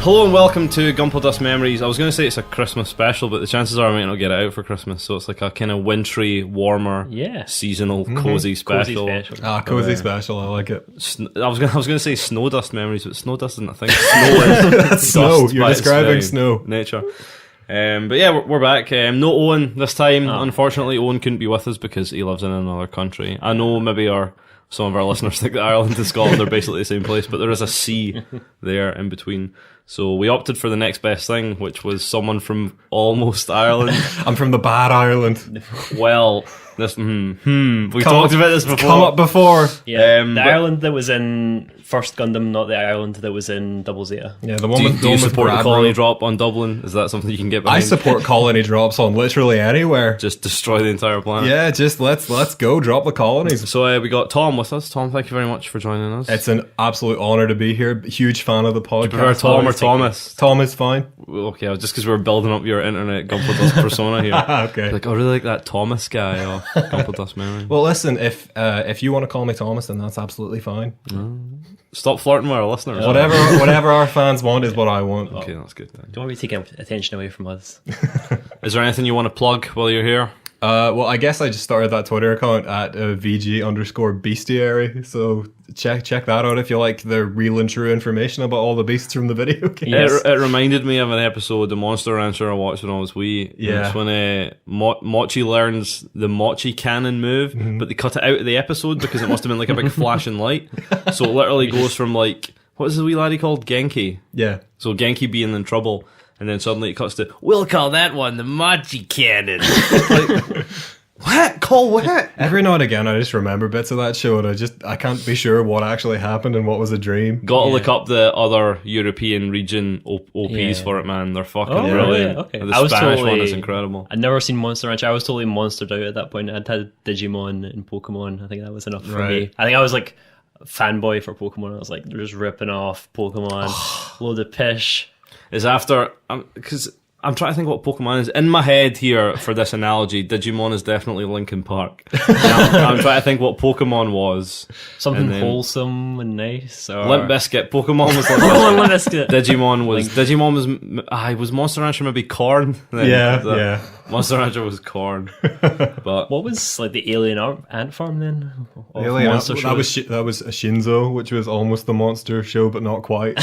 Hello and welcome to Gunpladust Memories. I was going to say it's a Christmas special, but the chances are I might not get it out for Christmas, so it's like a kind of wintry, warmer, seasonal, cozy special. Cozy special, I like it. I was going to say snow dust memories, but snow dust isn't a thing. Snow is That's snow. You're describing snow. Nature. But yeah, we're back. No Owen this time. Unfortunately, Owen couldn't be with us because he lives in another country. I know maybe some of our listeners think that Ireland and Scotland are basically the same place, but there is a sea there in between. So we opted for the next best thing, which was someone from almost Ireland. I'm from the bad Ireland. Well, this we've talked about this before. Come up before. Yeah, the Ireland that was in First Gundam, not the Ireland that was in Double Zeta. Yeah, the one do with you support the colony drop on Dublin? Is that something you can get behind? I support colony drops on literally anywhere. Just destroy the entire planet. Yeah, just let's go drop the colonies. So we got Tom with us. Tom, thank you very much for joining us. It's an absolute honour to be here. Huge fan of the podcast. Do you prefer Tom or Thomas? Tom is fine. Okay, just because we're building up your internet Gunpladust persona here. Okay. Like, I really like that Thomas guy off Gunpladust Memories. Well, listen, if you want to call me Thomas, then that's absolutely fine. Stop flirting with our listeners. Whatever our fans want is what I want. Okay, that's good then. Don't want to be taking attention away from us. Is there anything you want to plug while you're here? Well, I guess I just started that Twitter account at VG_bestiary, so check that out if you like the real and true information about all the beasts from the video game. Yes. It reminded me of an episode, the Monster Rancher I watched when I was wee. Yeah. It's when Mochi learns the Mochi cannon move, but they cut it out of the episode because it must have been like a big flashing light. So it literally goes from like, what is the wee laddie called? Genki. Yeah. So Genki being in trouble. And then suddenly it cuts to, we'll call that one the Mochi Cannon. Like, what? Call what? Every now and again I just remember bits of that show and I can't be sure what actually happened and what was a dream. Gotta look up the other European region OPs for it, man. They're fucking brilliant. Yeah, okay. The Spanish one is incredible. I'd never seen Monster Rancher. I was totally monstered out at that point. I'd had Digimon and Pokemon. I think that was enough for me. I think I was like a fanboy for Pokemon. I was like, they're just ripping off Pokemon. Load of pish. Is after, because I'm trying to think what Pokemon is. In my head here, for this analogy, Digimon is definitely Linkin Park. I'm trying to think what Pokemon was. Something wholesome and nice. Or... Limp Bizkit. Pokemon was Limp Bizkit. Digimon was Monster Rancher maybe Corn? Yeah. Monster Rancher was Corn. But what was like the alien ant farm then? Alien that was a Shinzo, which was almost the monster show, but not quite.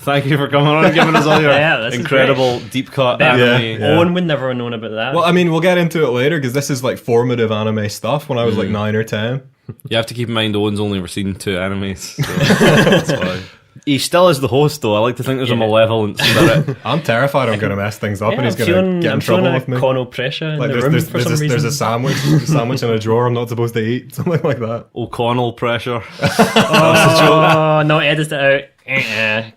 Thank you for coming on and giving us all your incredible deep cut anime. Owen would never have known about that. Well, I mean, we'll get into it later because this is like formative anime stuff when I was like 9 or 10. You have to keep in mind Owen's only ever seen 2 animes. So that's why. He still is the host, though. I like to think there's a malevolent spirit. I'm terrified I'm going to mess things up and he's going to get in trouble with me. I'm feeling pressure in like the room for some reason. There's a sandwich in a drawer I'm not supposed to eat. Something like that. O'Connell pressure. Oh, no, edit it out.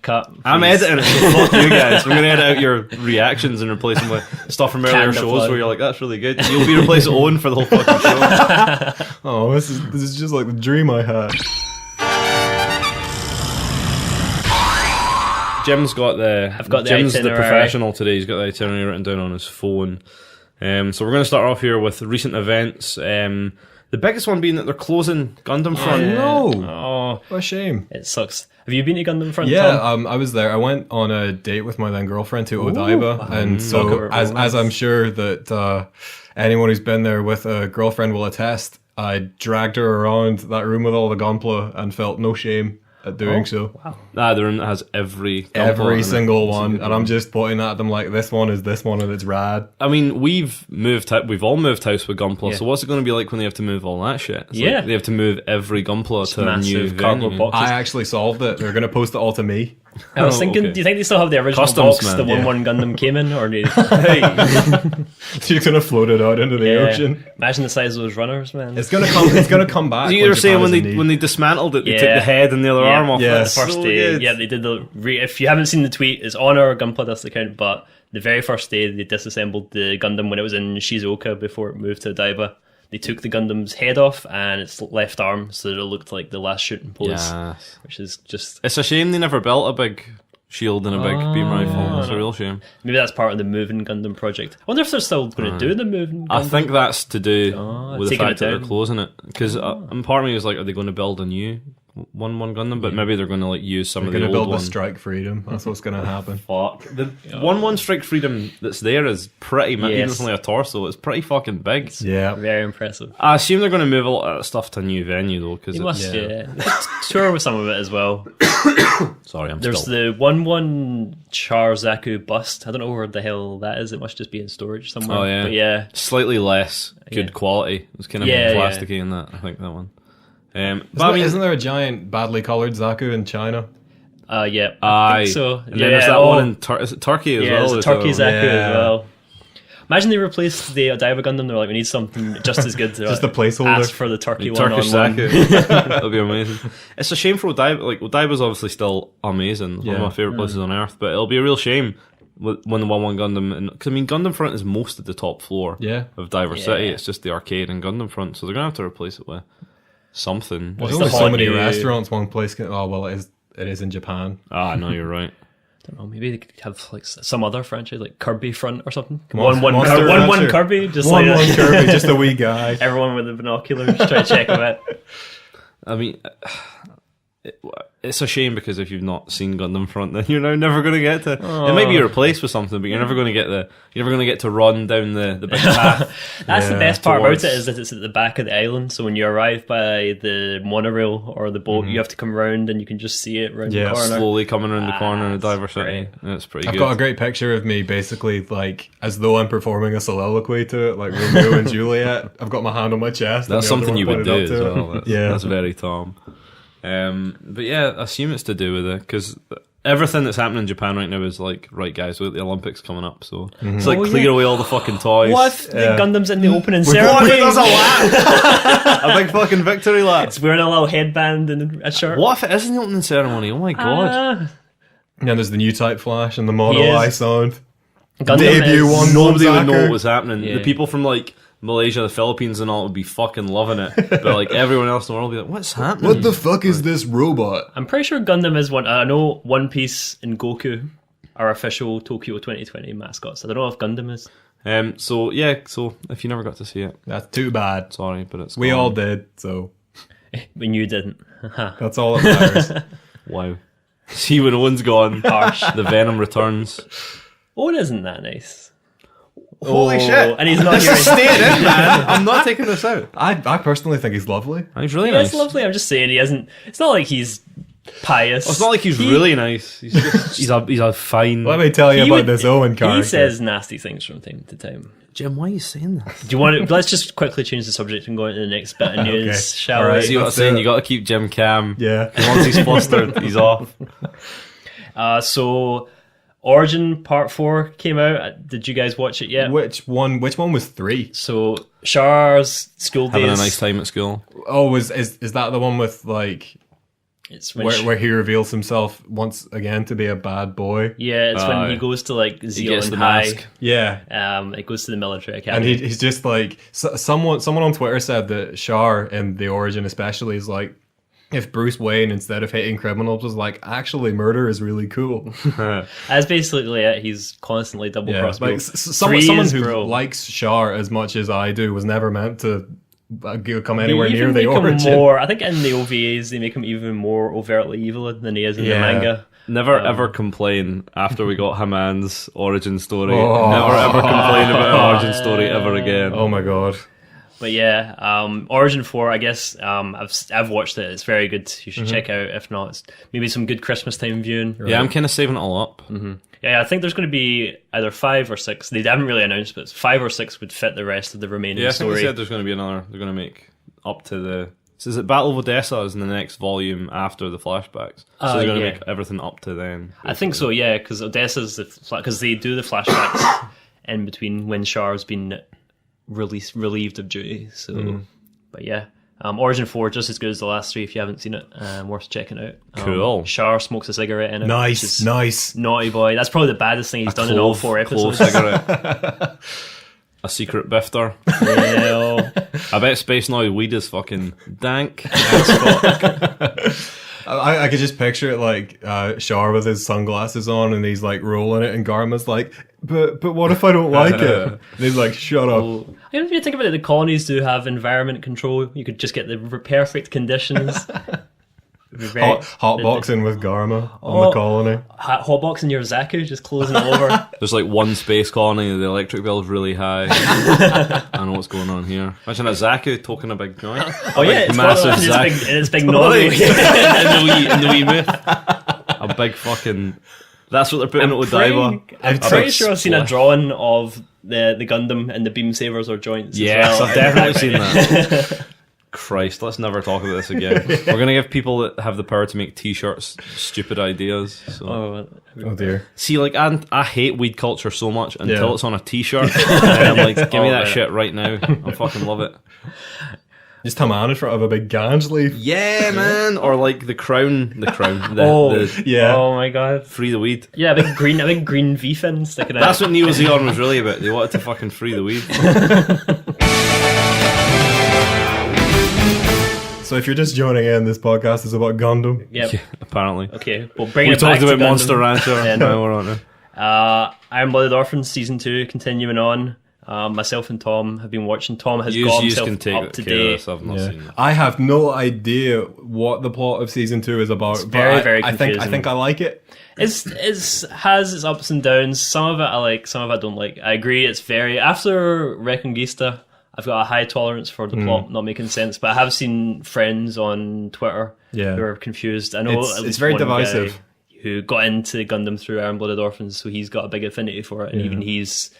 Cut. Please. I'm editing it, so fuck you guys. I'm going to edit out your reactions and replace them with stuff from earlier shows where you're like, that's really good. You'll be replacing Owen for the whole fucking show. Oh, this is just like the dream I had. Jim's got Jim's the professional today. He's got the itinerary written down on his phone. So we're going to start off here with recent events. The biggest one being that they're closing Gundam Front. No. What a shame. It sucks. Have you been to Gundam Front? Yeah, Tom? I was there. I went on a date with my then girlfriend to Odaiba, and so as I'm sure that anyone who's been there with a girlfriend will attest, I dragged her around that room with all the Gunpla and felt no shame at doing so. Wow. The room that has every single one, and I'm just pointing at them like this one is this one and it's rad. I mean, we've all moved house with Gunpla, so what's it going to be like when they have to move all that shit? It's like they have to move every Gunpla to a new cardboard boxes. I actually solved it. They're going to post it all to me. I was thinking, do you think they still have the original Customs, box the one Gundam came in, or do you... So you're going to float it out into the ocean? Imagine the size of those runners, man. It's going to come back. You were saying when they dismantled it, they took the head and the other arm off. Yeah, the first day. Good. Yeah, they did if you haven't seen the tweet, it's on our Gunpladust account, but the very first day they disassembled the Gundam when it was in Shizuoka before it moved to Odaiba. They took the Gundam's head off and its left arm so that it looked like the last shooting pose, which is just... It's a shame they never built a big shield and a big beam rifle. It's a real shame. Maybe that's part of the Moving Gundam project. I wonder if they're still going to do the Moving Gundam. I think that's to do with the fact that they're closing it. Because part of me was like, are they going to build a new 1-1 Gundam, but maybe they're going to like use some They're of the going to old build ones. the Strike Freedom. That's what's going to happen. Fuck. The 1-1 Strike Freedom that's there is pretty, even Yes. if it's only a torso, it's pretty fucking big. Yeah. Very impressive. I assume they're going to move a lot of stuff to a new venue though, because You must, tour with some of it as well. Sorry, I'm There's still... the 1-1 Char Zaku bust. I don't know where the hell that is. It must just be in storage somewhere. Oh yeah, But yeah. slightly less good Yeah. quality. It's kind of Yeah, plasticky in that. I think that one. Isn't there a giant, badly coloured Zaku in China? Yeah. I Aye. think so. And then there's that one in is it Turkey as yeah, well? there's a Turkey so- Zaku Yeah. as well. Imagine they replaced the Odaiba Gundam. They're like, we need something just as good. To Just a placeholder. Ask for the Turkey one Turkish on one. Zaku. That'll be amazing. It's a shame for Odaiba. Like Odaiba's obviously still amazing. One of Yeah. my favourite places on earth. But it'll be a real shame when the 1-1 Gundam. Because I mean, Gundam Front is most of the top floor Yeah. of Diver Yeah. City. It's just the arcade and Gundam Front. So they're gonna have to replace it with something. There's the only so hot many new- restaurants one place can... Oh, well, it is in Japan. No, you're right. I don't know. Maybe they could have like some other franchise, like Kirby Front or something. Monster 1-1 Rancher. Kirby, just One like Kirby, just a wee guy. everyone with the binoculars try to check him out. I mean, it's a shame because if you've not seen Gundam Front, then you're now never going to get to. It might be replaced with something, but you're never going to get to run down the big path. That's the Yeah, best part towards- about it is that it's at the back of the island. So when you arrive by the monorail or the boat, you have to come round and you can just see it round Yeah, the corner. Slowly coming around the corner in that's Diver City. great. It's pretty I've good. got a great picture of me, basically, like, as though I'm performing a soliloquy to it, like Romeo and Juliet. I've got my hand on my chest. and That's the other something one you would pointed do up as to it. well. That's, Yeah. that's very Tom. But yeah, I assume it's to do with it because everything that's happening in Japan right now is like, right, guys, with the Olympics coming up, so it's like Oh, clear yeah. away all the fucking toys. What if the Yeah. Gundam's in the opening What ceremony? if it does a lap? A big fucking victory lap. It's wearing a little headband and a shirt. What if it is in the opening ceremony? Oh my god. Ah. Yeah, there's the new Type Flash and the Model He is. I sound. Gundam Debut is- one. Nobody would know Zacker. what was happening. Yeah. The people from like Malaysia, the Philippines, and all would be fucking loving it, but like everyone else in the world would be like, "What's happening?" What the fuck is this robot? I'm pretty sure Gundam is one. I know One Piece and Goku are official Tokyo 2020 mascots. I don't know if Gundam is. So yeah, so if you never got to see it, That's too bad. sorry, but it's We gone. all did, so When you didn't. that's all that matters. Wow. See, when Owen's gone, Harsh. the venom returns. Owen isn't that nice. Holy Oh, shit! and he's not This here. is staying in, man. I'm not taking this out. I personally think he's lovely. He's really That's nice. lovely. I'm just saying he isn't. It's not like he's pious. It's not like he's really nice. He's just, he's a fine. Let me tell you He about would- this Owen character. He says nasty things from time to time. Jim, why are you saying that? Do you want to? Let's just quickly change the subject and go into the next bit of news, Okay. shall All right. we? See what I'm let's saying? do it. You got to keep Jim calm. Yeah. Once he's flustered, he's off. So, Origin Part 4 came out. Did you guys watch it yet? Which one was 3? So, Char's school days. Having a nice time at school. Oh, is that the one with like It's when where he reveals himself once again to be a bad boy? yeah, it's when Aye. he goes to like He gets Zealand the High. mask. Yeah. It goes to the military And academy. he's just like someone on Twitter said that Char in the Origin especially is like if Bruce Wayne instead of hating criminals was like actually murder is really cool. That's basically it. He's constantly double Yeah, crossed. like someone who likes Char as much as I do was never meant to come anywhere They near even the make him Origin. more. I think in the OVAs they make him even more overtly evil than he is in the Yeah. manga. Never ever complain after we got Haman's origin story. Oh. Never ever complain about an origin story ever again. Oh my god. But yeah, Origin 4, I guess, I've watched it. It's very good. You should check out. If not, it's maybe some good Christmas time viewing. Yeah, I'm kind of saving it all up. Yeah, I think there's going to be either 5 or 6. They haven't really announced, but 5 or 6 would fit the rest of the remaining Yeah, I think story. they said there's going to be another. They're going to make up to the. So is it Battle of Odessa is in the next volume after the flashbacks? So they're going to yeah. make everything up to then. I think so, yeah, because Odessa's because they do the flashbacks in between when Char's been relieved of duty. So, but yeah, Origin 4 just as good as the last 3 if you haven't seen it. Worth checking out. Cool. Char smokes a cigarette in it. which is Nice. naughty boy. That's probably the baddest thing he's done in all 4 Clove episodes. cigarette. A secret bifter. Yeah. I bet Space Noise weed is fucking dank. I could just picture it like Char with his sunglasses on and he's like rolling it and Garma's like, but what if I don't like it? And he's like, shut up. I mean, if you think about it, the colonies do have environment control. You could just get the perfect conditions. Hotboxing with Garma on the colony. Hotboxing your Zaku, just closing it over. There's like one space colony, the electric bill's really high. I don't know what's going on here. Imagine a Zaku talking a big noise. Oh yeah, it's massive Zaku. It's big noise. in the wee myth. A big fucking... That's what they're putting at Odaiba. I'm pretty sure I've seen a drawing of the Gundam and the beam sabers or joints. Yes, as well. I've definitely seen that. Christ, let's never talk about this again. We're going to give people that have the power to make t-shirts stupid ideas. So. Oh dear. See, like, I hate weed culture so much until it's on a t-shirt. And I'm like, give me that shit right now. I fucking love it. Just a man in front of a big ganj leaf. Yeah, man. Or like the crown. Yeah. Oh my god. Free the weed. Yeah, a big green V fin sticking out. That's what Neo Zeon was really about. They wanted to fucking free the weed. So if you're just joining in, this podcast is about Gundam. Yep. Yeah, apparently. Okay, well, We talked about Monster Rancher. Yeah, Now we're on it. Iron-Blooded Orphans Season 2 continuing on. Myself and Tom have been watching. Tom has got himself can take up to care of date. this. I've not seen it. I have no idea what the plot of season 2 is about. It's very I confusing. think I like it. It has its ups and downs. Some of it I like, some of it I don't like. I agree. It's very after Reconquista. I've got a high tolerance for the plot not making sense, but I have seen friends on Twitter who are confused. I know it's very divisive. Guy who got into Gundam through Iron-Blooded Orphans, so he's got a big affinity for it, and even he's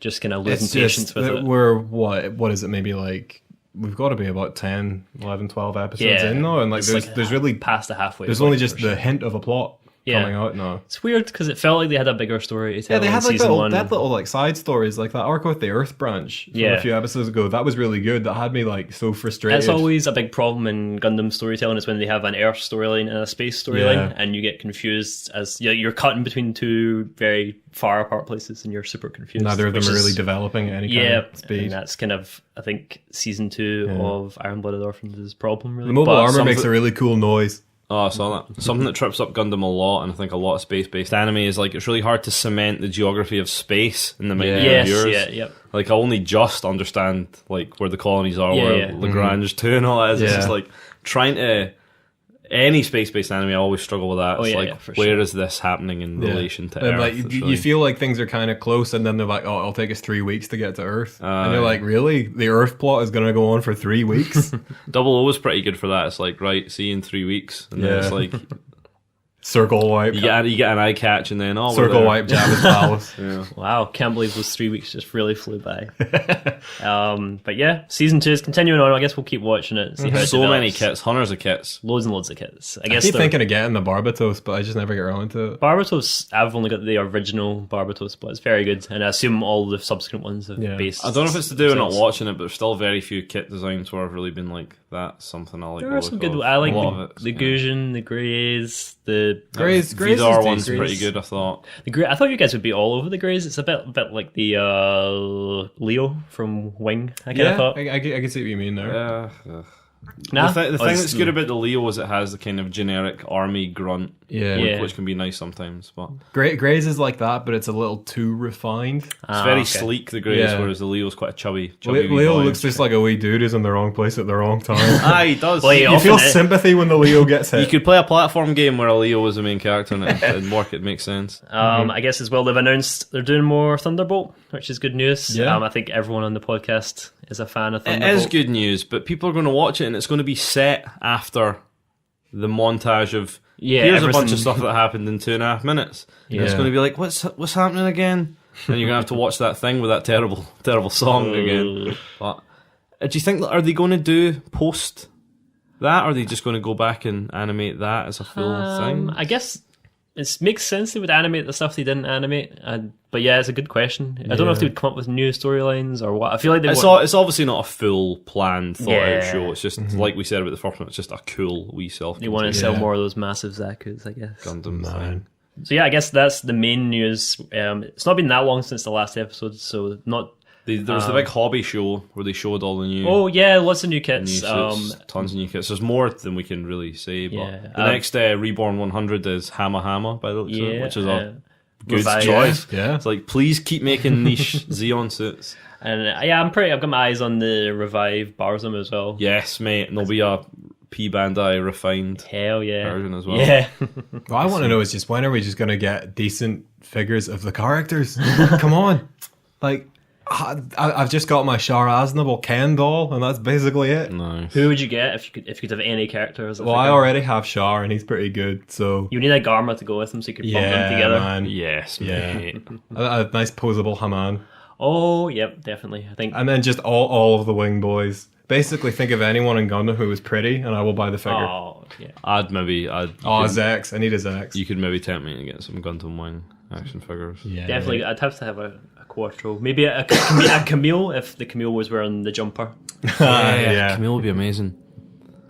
just kind of losing patience with it. We're what is it? Maybe like we've got to be about 10, 11, 12 episodes in now, and like there's really past the halfway. There's only just the hint of a plot coming out now. It's weird because it felt like they had a bigger story to tell. Yeah, they had like that little like side stories, like that arc with the Earth branch from a few episodes ago. That was really good. That had me like so frustrated. That's always a big problem in Gundam storytelling is when they have an Earth storyline and a space storyline, and you get confused as you're cutting between two very far apart places, and you're super confused. Neither of them are really developing at any kind of speed. And that's kind of I think season 2 of Iron-Blooded Orphans is problem really. The mobile armor makes a really cool noise. Oh, I saw that. Something that trips up Gundam a lot, and I think a lot of space-based anime is like it's really hard to cement the geography of space in the mind of viewers. Like I only just understand like where the colonies are, where Lagrange 2 and all that is. It's just like trying to any space-based anime. I always struggle with that. It's where is this happening in relation to Earth? Like you feel like things are kind of close, and then they're like, "Oh, it'll take us 3 weeks to get to Earth," and you're like, "Really? The Earth plot is going to go on for 3 weeks?" Double O was pretty good for that. It's like, right, see you in 3 weeks, and then it's like circle wipe. You get an eye catch, and then circle wipe Jabba's palace. Wow, can't believe those 3 weeks just really flew by. But yeah, season 2 is continuing on. I guess we'll keep watching it. See how it so develops. many kits, hundreds of kits, loads and loads of kits. I keep thinking of getting the Barbatos, but I just never get around to it. Barbatos, I've only got the original Barbatos, but it's very good, and I assume all the subsequent ones have based. I don't know if it's to do with not watching it, but there's still very few kit designs where I've really been like, that's something I like. There are some good. I like the Gujin, the Greys, the Greys. Vidar one's pretty good. I thought I thought you guys would be all over the Greys. It's a bit like the Leo from Wing. I kind of thought. I can see what you mean there. The thing that's good about the Leo is it has the kind of generic army grunt, which can be nice sometimes. But Greys is like that, but it's a little too refined. It's very sleek, the Greys, whereas the Leo's quite a chubby Leo looks just like a wee dude who's in the wrong place at the wrong time. He does. Well, you feel sympathy when the Leo gets hit. You could play a platform game where a Leo was the main character and it'd work. It makes sense. I guess as well they've announced they're doing more Thunderbolt, which is good news. I think everyone on the podcast is a fan of Thunderbolt. It is good news, but people are going to watch it and it's going to be set after the montage of here's a bunch of stuff that happened in 2.5 minutes. And it's going to be like, what's happening again? And you're going to have to watch that thing with that terrible song again. But do you think, are they going to do post that, or are they just going to go back and animate that as a full thing? I guess it makes sense they would animate the stuff they didn't animate. But yeah, it's a good question. I don't know if they would come up with new storylines or what. I feel like it's obviously not a full planned thought out show. It's just like we said about the first one. It's just a cool wee self. They want to sell more of those massive Zakus, I guess. Gundam thing. So yeah, I guess that's the main news. It's not been that long since the last episode, so not. There was the big hobby show where they showed all the new. Oh yeah, lots of new kits. Tons of new kits. There's more than we can really say. But the next Reborn 100 is Hama Hama by the looks of it, which is a good choice. Yeah, it's like please keep making niche Xeon suits. And I've got my eyes on the Revive Barzum as well. Yes, mate. And there'll be a P Bandai refined Hell yeah. version as well. Yeah. What I want to know is just when are we just going to get decent figures of the characters? Come on. Like, I've just got my Char Aznable Ken doll, and that's basically it. Nice. Who would you get if you could have any characters? Well, I already have Char, and he's pretty good, so... You need a Garma to go with him so you could bump them together. Man. Yes, mate. A nice posable Haman. Oh, yep, definitely. I think. And then just all of the wing boys. Basically, think of anyone in Gundam who was pretty, and I will buy the figure. Oh, yeah. Zex. I need a Zex. You could maybe tempt me to get some Gundam Wing action figures. Yeah, Definitely, I'd have to have a Quattro. Maybe a Camille if the Camille was wearing the jumper. Yeah. Camille would be amazing.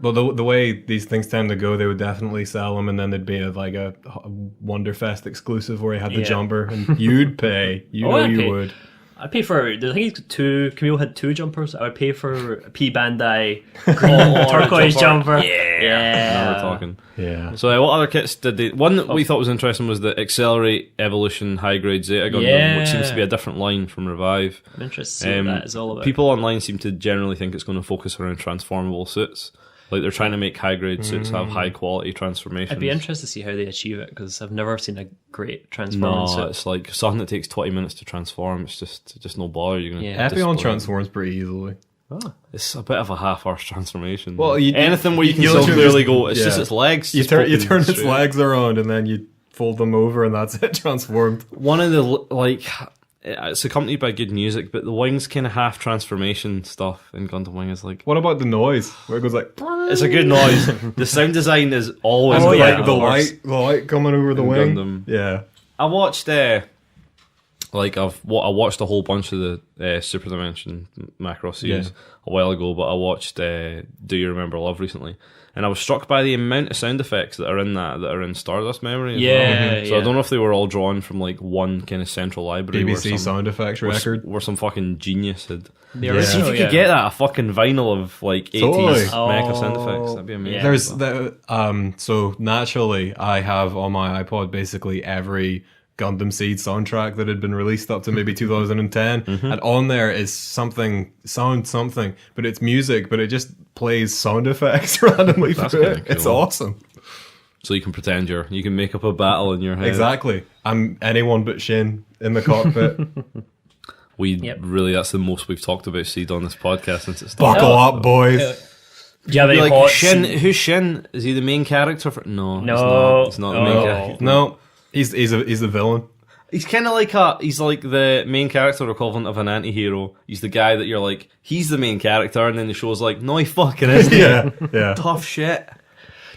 Well, the way these things tend to go, they would definitely sell them, and then there'd be a Wonderfest exclusive where he had the jumper, and you'd pay. I'd You pay. would. I'd pay for. I think he's got two. Camille had two jumpers. I would pay for a P Bandai green turquoise jumper. Now we're talking. Yeah. So what other kits did they... One that we thought was interesting was the Accelerate Evolution High Grade Zeta Gundam, which seems to be a different line from Revive. I'm interested to see what that is all about. People online seem to generally think it's going to focus around transformable suits. Like they're trying to make high grade suits have high quality transformations. I'd be interested to see how they achieve it because I've never seen a great transforming suit. It's like something that takes 20 minutes to transform. It's just no bother. You're gonna Epion transforms pretty easily. Oh. It's a bit of a half-arse transformation. Well, anything where you can you so literally clearly just- go, it's just its legs. You just turn poking its straight. legs around, and then you fold them over, and that's it, transformed. One of the, like, it's accompanied by good music, but the wings kind of half transformation stuff in Gundam Wing is like... What about the noise? Where it goes like... It's a good noise. The sound design is always Oh, good. yeah, the light coming over the In wing. Gundam. Yeah. I watched I watched a whole bunch of the Super Dimension Macross series a while ago, but I watched Do You Remember Love recently, and I was struck by the amount of sound effects that are in that are in Stardust Memory. So I don't know if they were all drawn from like one kind of central library. BBC sound effects record. Where some fucking genius had. Yeah. See if you could get that, a fucking vinyl of like 80s Totally. mecha sound effects. That'd be amazing. Yeah. There's so naturally I have on my iPod basically every Gundam Seed soundtrack that had been released up to maybe 2010, and on there is something, but it's music, but it just plays sound effects randomly through it. Cool. It's awesome. So you can pretend you can make up a battle in your head. Exactly. I'm anyone but Shin in the cockpit. Really, that's the most we've talked about Seed on this podcast since it started. Buckle up, boys. Do you have any Like hot Shin, scene- who's Shin? Is he the main character? No. He's not the main character. No, he's a villain. He's kind of like he's like the main character equivalent of an anti-hero. He's the guy that you're like, he's the main character, and then the show's like, no, he fucking isn't. Yeah. Tough shit.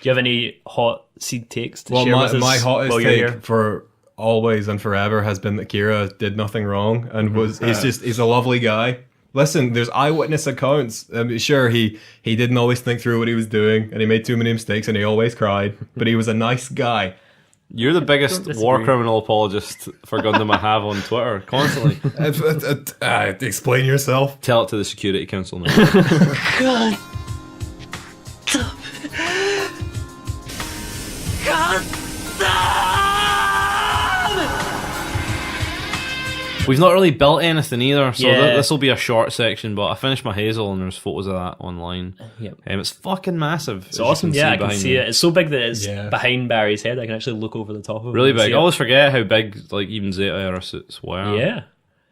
Do you have any hot Seed takes to Well, share with us my hottest while you're take here? for always and forever has been that Kira did nothing wrong and he's a lovely guy. Listen, there's eyewitness accounts. Sure, he didn't always think through what he was doing, and he made too many mistakes, and he always cried. But he was a nice guy. You're the biggest war criminal apologist for Gundam I have on Twitter, constantly. Explain yourself. Tell it to the Security Council now. God. We've not really built anything either, so Yeah. this will be a short section, but I finished my Hazel and there's photos of that online. Yep. It's fucking massive. It's awesome. Yeah, I can see it. It's so big that it's Yeah. behind Barry's head. I can actually look over the top of it. Really and big. see I it. always forget how big, like, even Zeta era suits were. Yeah,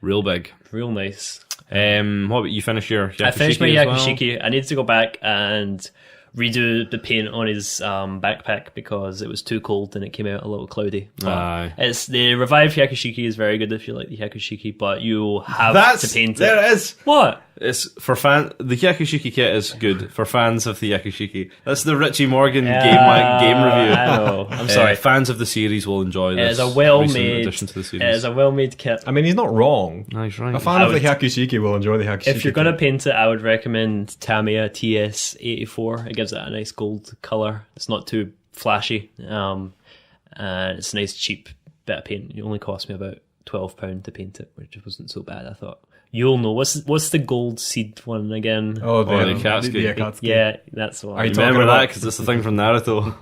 Real big. real nice. What about you? Finish your Yakushiki I finished my as well? Yakushiki. I need to go back and redo the paint on his backpack because it was too cold and it came out a little cloudy. But Aye. it's the revived Yakushiki is very good if you like the Yakushiki, but you have to paint it. There it is. What? It's for the Yakushiki kit is good for fans of the Yakushiki. That's the Richie Morgan game review. I know. I'm sorry. Fans of the series will enjoy It this. is a recent well-made. addition to the It series. is a well-made kit. I mean, he's not wrong. No, he's right. A fan I of the would- Yakushiki will enjoy the Yakushiki. If you're gonna paint it, I would recommend Tamiya TS84. It gives it a nice gold color. It's not too flashy, and it's a nice cheap bit of paint. It only cost me about £12 to paint it, which wasn't so bad. I thought you'll know what's the gold seed one again? Oh, the Akatsuki. the Akatsuki. Yeah, that's the one. Are you Remember talking that about- because it's the thing from Naruto.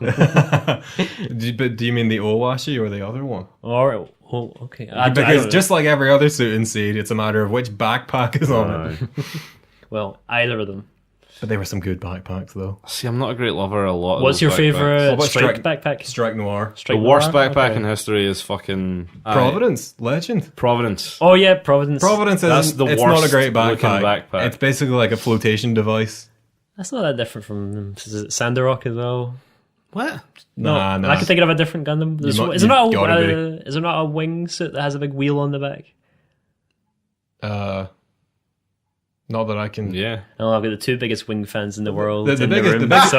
But do you mean the Owashi or the other one? Or okay. Because just like every other suit in Seed, it's a matter of which backpack is on it. Well, either of them. But they were some good backpacks, though. See, I'm not a great lover of a lot of What's those your backpacks. favourite What about strike backpack? Strike Noir. The Strike worst Noir? backpack Okay. in history is fucking Providence. Legend. Providence. Oh yeah, Providence. Providence That's is the it's not a worst great looking backpack. backpack. It's basically like a flotation device. That's not that different from is it Sandarok as well? What? Nah. I can think of a different Gundam. There's, mu- is, there not you've gotta a, is there not a wingsuit that has a big wheel on the back? Not that I can. Yeah. Oh, I've got the two biggest wing fans in the world The in biggest- the room. the biggest- So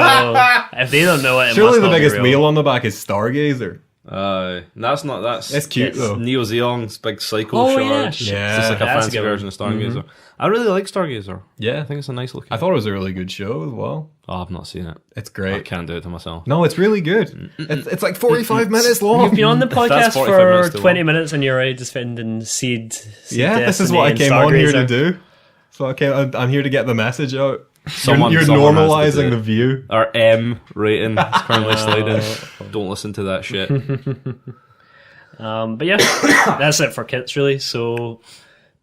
if they don't know it, Surely it the must biggest not be real. wheel on the back is Stargazer. That's not. That's It's cute It's though. Neo Zeon's big psycho Oh, shard. yeah. It's Yeah. just like a That's a fancy good one. version of Stargazer. I really like Stargazer. Yeah, I think it's a nice looking. I thought it was a really good show as well. Oh, I've not seen it. It's I great. can't do it to myself. No, it's really good. It's like 45 minutes long. You've been on the If that's podcast 45 for minutes too 20 long. minutes and you're already defending Seed. Yeah, this is Destiny what I and came on here to Stargazer. do. So I'm here to get the message out. Someone you're has to normalizing do the it. view. Our M rating is currently sliding. Don't listen to that shit. But yeah, that's it for kits really. So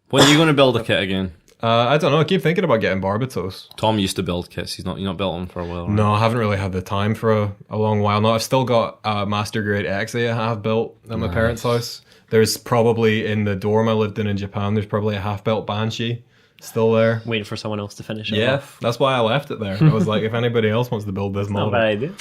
When are you going to build a kit again? I don't know. I keep thinking about getting Barbatos. Tom used to build kits. You're not built them for a while. Right? No, I haven't really had the time for a long while now. I've still got a Master Grade X-A I have built at my parents' house. There's probably in the dorm I lived in Japan, there's probably a half-built Banshee still there. waiting for someone else to finish it Yeah, off. that's why I left it there. I was like, if anybody else wants to build this Not a model. bad idea.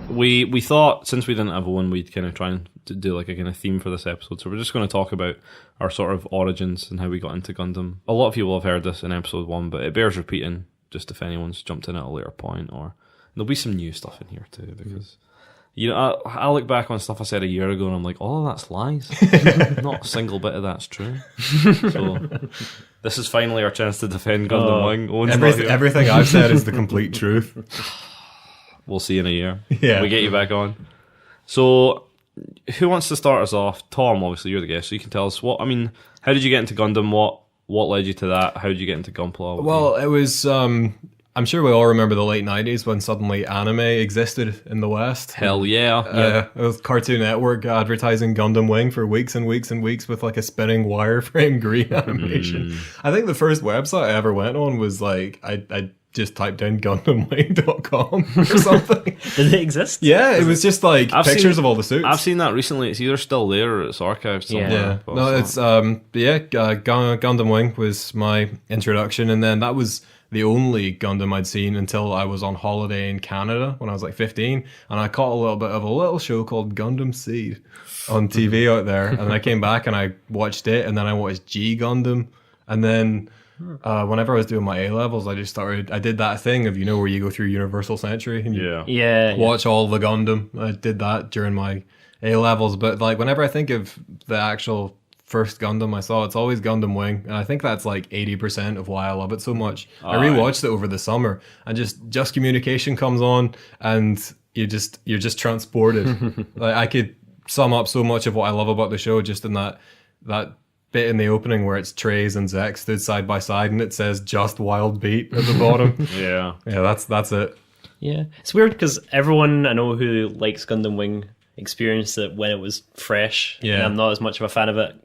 We thought since we didn't have one, we'd kind of try and do like a kind of theme for this episode. So we're just going to talk about our sort of origins and how we got into Gundam. A lot of people have heard this in episode 1, but it bears repeating just if anyone's jumped in at a later point, or there'll be some new stuff in here too because. You know, I look back on stuff I said a year ago and I'm like, all of that's lies. Not a single bit of that's true. So, this is finally our chance to defend Gundam Wing. Owen's not here. Everything I've said is the complete truth. We'll see in a year. Yeah. We get you back on. So, who wants to start us off? Tom, obviously, you're the guest, so you can tell us how did you get into Gundam? What led you to that? How did you get into Gunpla? Well, it was, I'm sure we all remember the late 90s when suddenly anime existed in the West. Hell yeah. Yeah, it was Cartoon Network advertising Gundam Wing for weeks and weeks and weeks with like a spinning wireframe green animation. I think the first website I ever went on was like, I just typed in GundamWing.com or something. Did they exist? Yeah, it was just like I've pictures seen- of all the suits. I've seen that recently. It's either still there or it's archived somewhere. Yeah. but No, it's Gundam Wing was my introduction, and then that was the only Gundam I'd seen until I was on holiday in Canada when I was like 15, and I caught a little bit of a little show called Gundam Seed on TV out there, and I came back and I watched it, and then I watched G Gundam, and then whenever I was doing my A levels, I did that thing of where you go through Universal Century and you Yeah. watch all the Gundam. I did that during my A levels, but like whenever I think of the actual first Gundam I saw, it's always Gundam Wing, and I think that's like 80% of why I love it so much. I rewatched it over the summer, and just communication comes on, and you're just transported. Like I could sum up so much of what I love about the show just in that bit in the opening where it's Trace and Zek stood side by side, and it says "Just Wild Beat" at the bottom. Yeah. Yeah, that's it. Yeah. It's weird because everyone I know who likes Gundam Wing experienced it when it was fresh. Yeah. And I'm not as much of a fan of it.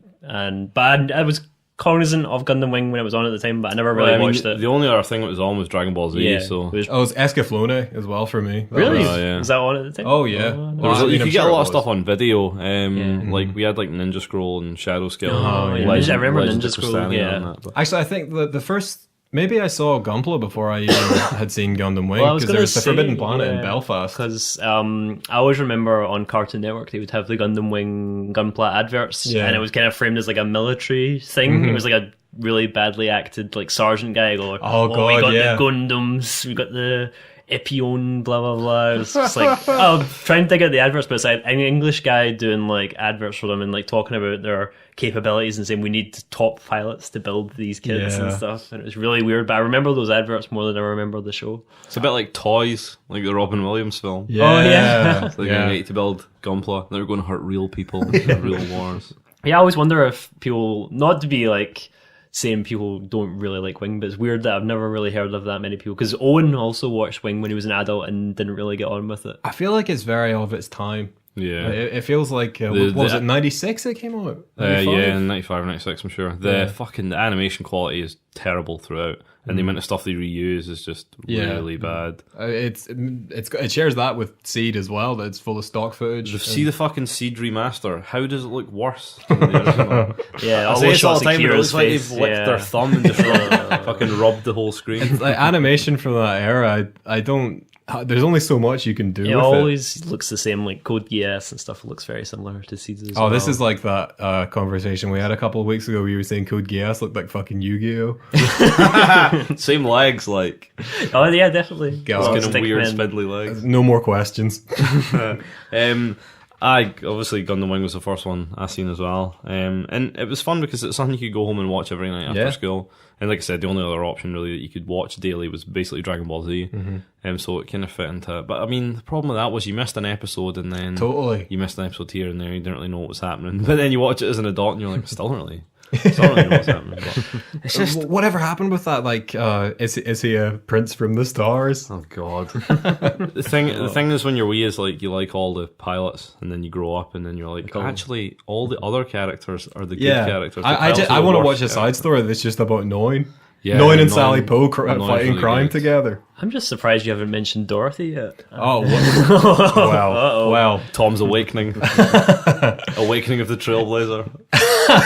But I was cognizant of Gundam Wing when it was on at the time, but I never really watched it. The only other thing that was on was Dragon Ball Z, Yeah. so... It was- Oh, it's Escaflowne as well for me. That really? was- yeah. Was that on at the time? Oh yeah. no. There was, I mean, you I'm could get sure a it lot of was. stuff on video. Like we had like Ninja Scroll and Shadow Scale. Oh, and yeah. Legend- I remember Legend Ninja of Scroll, Crystania yeah. and that, but- Actually, I think the first maybe I saw Gunpla before I even had seen Gundam Wing, Well, I was because gonna there's the say, Forbidden Planet in yeah, Belfast. Because I always remember on Cartoon Network they would have the Gundam Wing Gunpla adverts, Yeah. and it was kind of framed as like a military thing. It was like a really badly acted like sergeant guy going, Oh, we God, got yeah. the Gundams, we got the Epion, blah blah blah." It was just like, I'll try and dig out the adverts, but it's like an English guy doing like adverts for them and like talking about their capabilities and saying we need top pilots to build these kids and Yeah. stuff. And it was really weird, but I remember those adverts more than I remember the show. It's a bit like Toys, like the Robin Williams film. Yeah. Oh, yeah. So they're going to get you to build Gunpla. They're going to hurt real people in real wars. Yeah, I always wonder if people, not to be like saying people don't really like Wing, but it's weird that I've never really heard of that many people. Because Owen also watched Wing when he was an adult and didn't really get on with it. I feel like it's very of its time. Yeah. It feels like, what was it, 96 it came out? Yeah, 95 or 96, I'm sure. The animation quality is terrible throughout, and the amount of stuff they reuse is just really bad. It shares that with Seed as well, that it's full of stock footage. See the fucking Seed remaster, how does it look worse than the original? Yeah, I all say those this all shots the of time, but it Kira's looks like face. they've licked their thumb and just fucking rubbed the whole screen. It's like animation from that era, I don't... There's only so much you can do with it. It always looks the same, like Code Geass and stuff looks very similar to Seeds as well. This is like that conversation we had a couple of weeks ago where you were saying Code Geass looked like fucking Yu-Gi-Oh! Same legs, like. Oh, yeah, definitely. Kind of weird, spindly legs. No more questions. Obviously Gundam Wing was the first one I seen as well, and it was fun because it's something you could go home and watch every night after school. And like I said, the only other option really that you could watch daily was basically Dragon Ball Z, so it kind of fit into it. But I mean, the problem with that was you missed an episode, and then you missed an episode here and there. You didn't really know what was happening, but then you watch it as an adult, and you're like, still don't really know what's happening. But it's just whatever happened with that. Like, is he a prince from the stars? Oh god. The thing is, when you're wee, is like you like all the pilots, and then you grow up, and then you're like, actually, all the other characters are the good characters. I want to watch a side story that's just about Noin. Yeah, Noin and Sally Poe fighting really crime good. together. I'm just surprised you haven't mentioned Dorothy yet. Oh, wow. Tom's awakening. Awakening of the Trailblazer.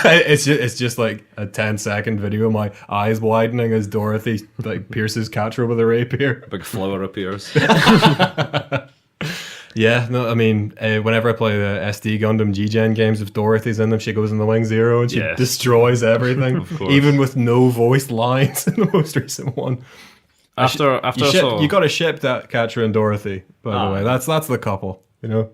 It's just like a 10-second video of my eyes widening as Dorothy like pierces Catra with a rapier. Big flower appears. Yeah, no, I mean, whenever I play the SD Gundam G-Gen games, if Dorothy's in them, she goes in the Wing Zero and she destroys everything, Of course. even with no voiced lines in the most recent one. You got to ship that Catra and Dorothy, by the way. That's the couple, you know.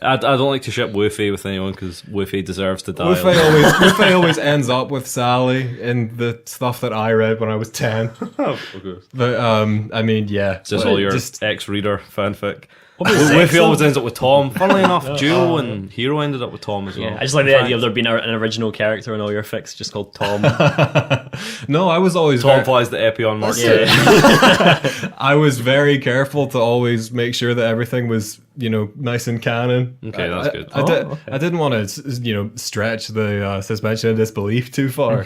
I don't like to ship Woofy with anyone because Woofy deserves to die. Woofy always ends up with Sally in the stuff that I read when I was 10. Okay. But I mean, yeah, It's just all your ex-reader fanfic. What was Woofy always ends up with Tom. Funnily enough, Duo and Hero ended up with Tom as well. Yeah, I just like the idea of there being an original character in all your fics just called Tom. No, I was always Tom flies the Epion Mark. I was very careful to always make sure that everything was, nice and canon. Okay, that's good. I didn't want to, stretch the suspension of disbelief too far.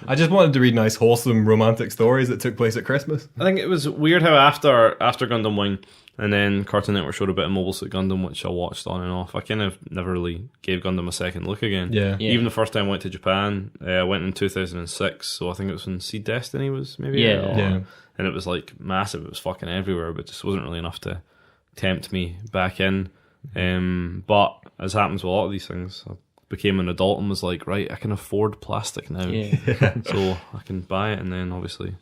I just wanted to read nice, wholesome, romantic stories that took place at Christmas. I think it was weird how after Gundam Wing, and then Cartoon Network showed a bit of Mobile Suit Gundam, which I watched on and off. I kind of never really gave Gundam a second look again. Yeah. Even the first time I went to Japan, I went in 2006, so I think it was when Seed Destiny was maybe. Yeah. And it was like massive. It was fucking everywhere, but just wasn't really enough to tempt me back in. But as happens with a lot of these things, I became an adult and was like, right, I can afford plastic now, so I can buy it, and then obviously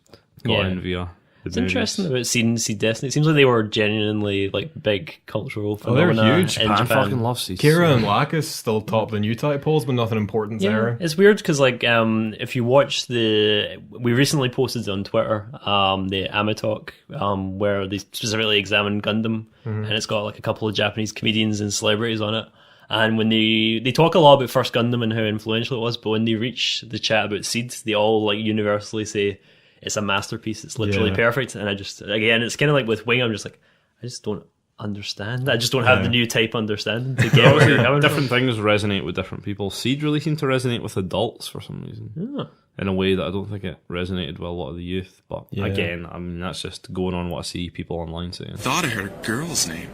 got in via. It's interesting about Seed Destiny. It seems like they were genuinely like big cultural phenomena. They're huge. In Japan Japan. fucking loves Seed. Kira and Lacus still top the new type polls, but nothing important there. It's weird because if you watch we recently posted on Twitter the Amatalk where they specifically examined Gundam, and it's got like a couple of Japanese comedians and celebrities on it. And when they talk a lot about First Gundam and how influential it was, but when they reach the chat about Seed, they all like universally say it's a masterpiece. It's literally perfect. And it's kind of like with Wing, I'm just like, I just don't understand. I just don't have the new type understanding to get where you're coming Different things resonate with different people. Seed really seemed to resonate with adults for some reason. In a way that I don't think it resonated with a lot of the youth. But again, I mean, that's just going on what I see people online saying. Thought I heard a girl's name.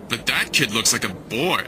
But that kid looks like a boy.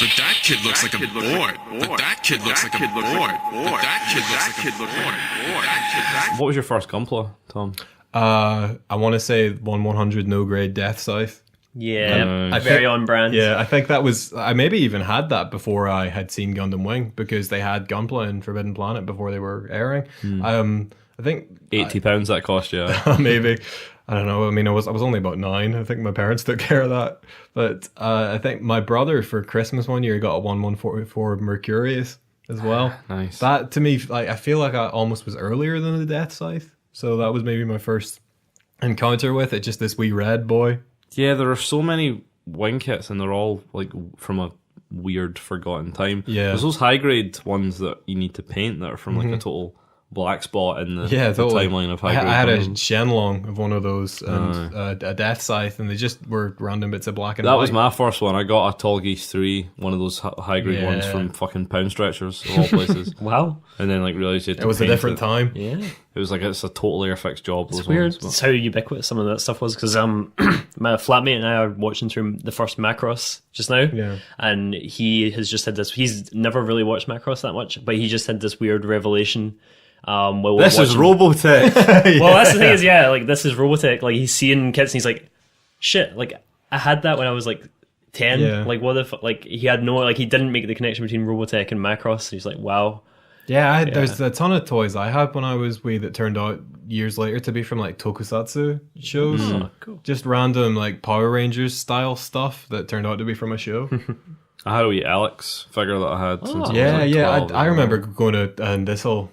But that kid looks like a boy. But that kid looks like a boy. But that kid looks like a boy. What was your first Gunpla, Tom? I want to say 1/100 no grade Death Scythe. Yeah, very on brand. Yeah, I think that was... I maybe even had that before I had seen Gundam Wing, because they had Gunpla in Forbidden Planet before they were airing. I think... £80 that cost you. Maybe. I don't know. I mean, I was only about 9. I think my parents took care of that. But I think my brother for Christmas one year got a 1144 Mercurius as well. Nice. That to me, like, I feel like I almost was earlier than the Death Scythe. So that was maybe my first encounter with it. Just this wee red boy. Yeah, there are so many wing kits, and they're all like from a weird, forgotten time. Yeah. There's those high grade ones that you need to paint that are from like a total black spot in the, Yeah, the totally. timeline of I high grade. had a Gundams. Shenlong of one of those and a Death Scythe, and they just were random bits of black and That white. was my first one. I got a Tall Geese 3, one of those high grade ones Yeah. from fucking Pound Stretchers of all places. Wow. And then like realised you had to It was a paint different it. time. Yeah. It was like it's a totally fixed job. It's those weird. ones, but- It's how ubiquitous some of that stuff was because my flatmate and I are watching through the first Macross just now, Yeah. and he has just had this. He's never really watched Macross that much, but he just had this weird revelation. While we're This is watching- Robotech. Well, that's the thing is, yeah, like this is Robotech. Like he's seeing kids, and he's like, "Shit!" Like I had that when I was like 10. Yeah. Like what if like he had no like he didn't make the connection between Robotech and Macross. He's like, "Wow." Yeah, there's a ton of toys I had when I was wee that turned out years later to be from like tokusatsu shows. Cool. Just random like Power Rangers style stuff that turned out to be from a show. I had a wee Alex figure that I had. Since I was yeah, like yeah. 12. I remember going to, and this'll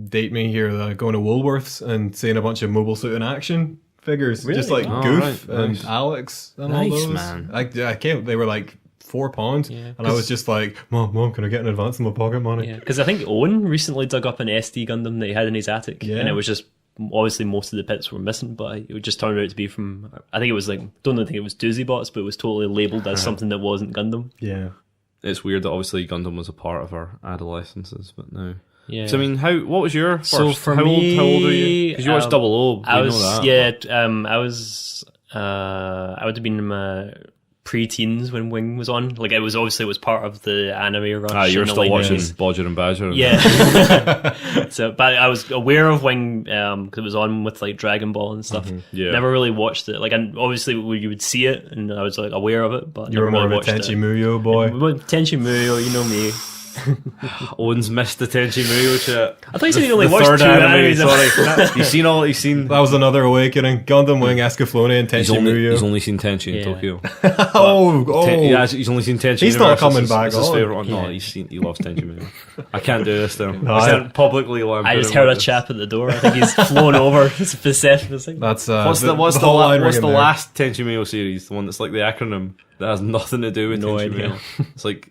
date me here, going to Woolworths and seeing a bunch of Mobile Suit in Action figures, just like Oh, Goof right, and nice. Alex and Nice, all those. man. I came, they were like £4, and I was just like, Mom, can I get an advance in my pocket money? Yeah, because I think Owen recently dug up an SD Gundam that he had in his attic, Yeah. and it was just obviously most of the bits were missing, but it just turned out to be from. I think it was like don't think it was Doozy Bots, but it was totally labelled as something that wasn't Gundam. Yeah. It's weird that obviously Gundam was a part of our adolescences, but now. Yeah. So I mean, what was your first? So for how me, old were you? Because you watched Double O. I we was know that. I would have been in my pre-teens when Wing was on. Like it was part of the anime rush. Ah, you were in the still late watching 90s. Bodger and Badger. Yeah. So, but I was aware of Wing because it was on with like Dragon Ball and stuff. Yeah. Never really watched it. Like, and obviously you would see it, and I was like aware of it, but You were never more really of a watched Tenchi it. Muyo boy. Tenchi Muyo, you know me. Owen's missed the Tenchi Muyo shit. I thought you said you only The watched third two anime. animes. Sorry, you've seen all. You've seen. That was another awakening. Gundam Wing, Escaflowne, and He's Tenchi only, Muyo. he's only seen Tenchi in Yeah. Tokyo. Oh. He's only seen Tenchi. He's not Universe. coming It's back It's his on. favorite one. No, he loves Tenchi Muyo. I can't do this to him. I can't publicly lampoon I just him heard a like this. chap at the door. I think he's flown over. It's possessed. It's like, That's What's the whole line what's ringing the there. last Tenchi Muyo series? The one that's like the acronym that has nothing to do with No Tenchi idea. Muyo. It's like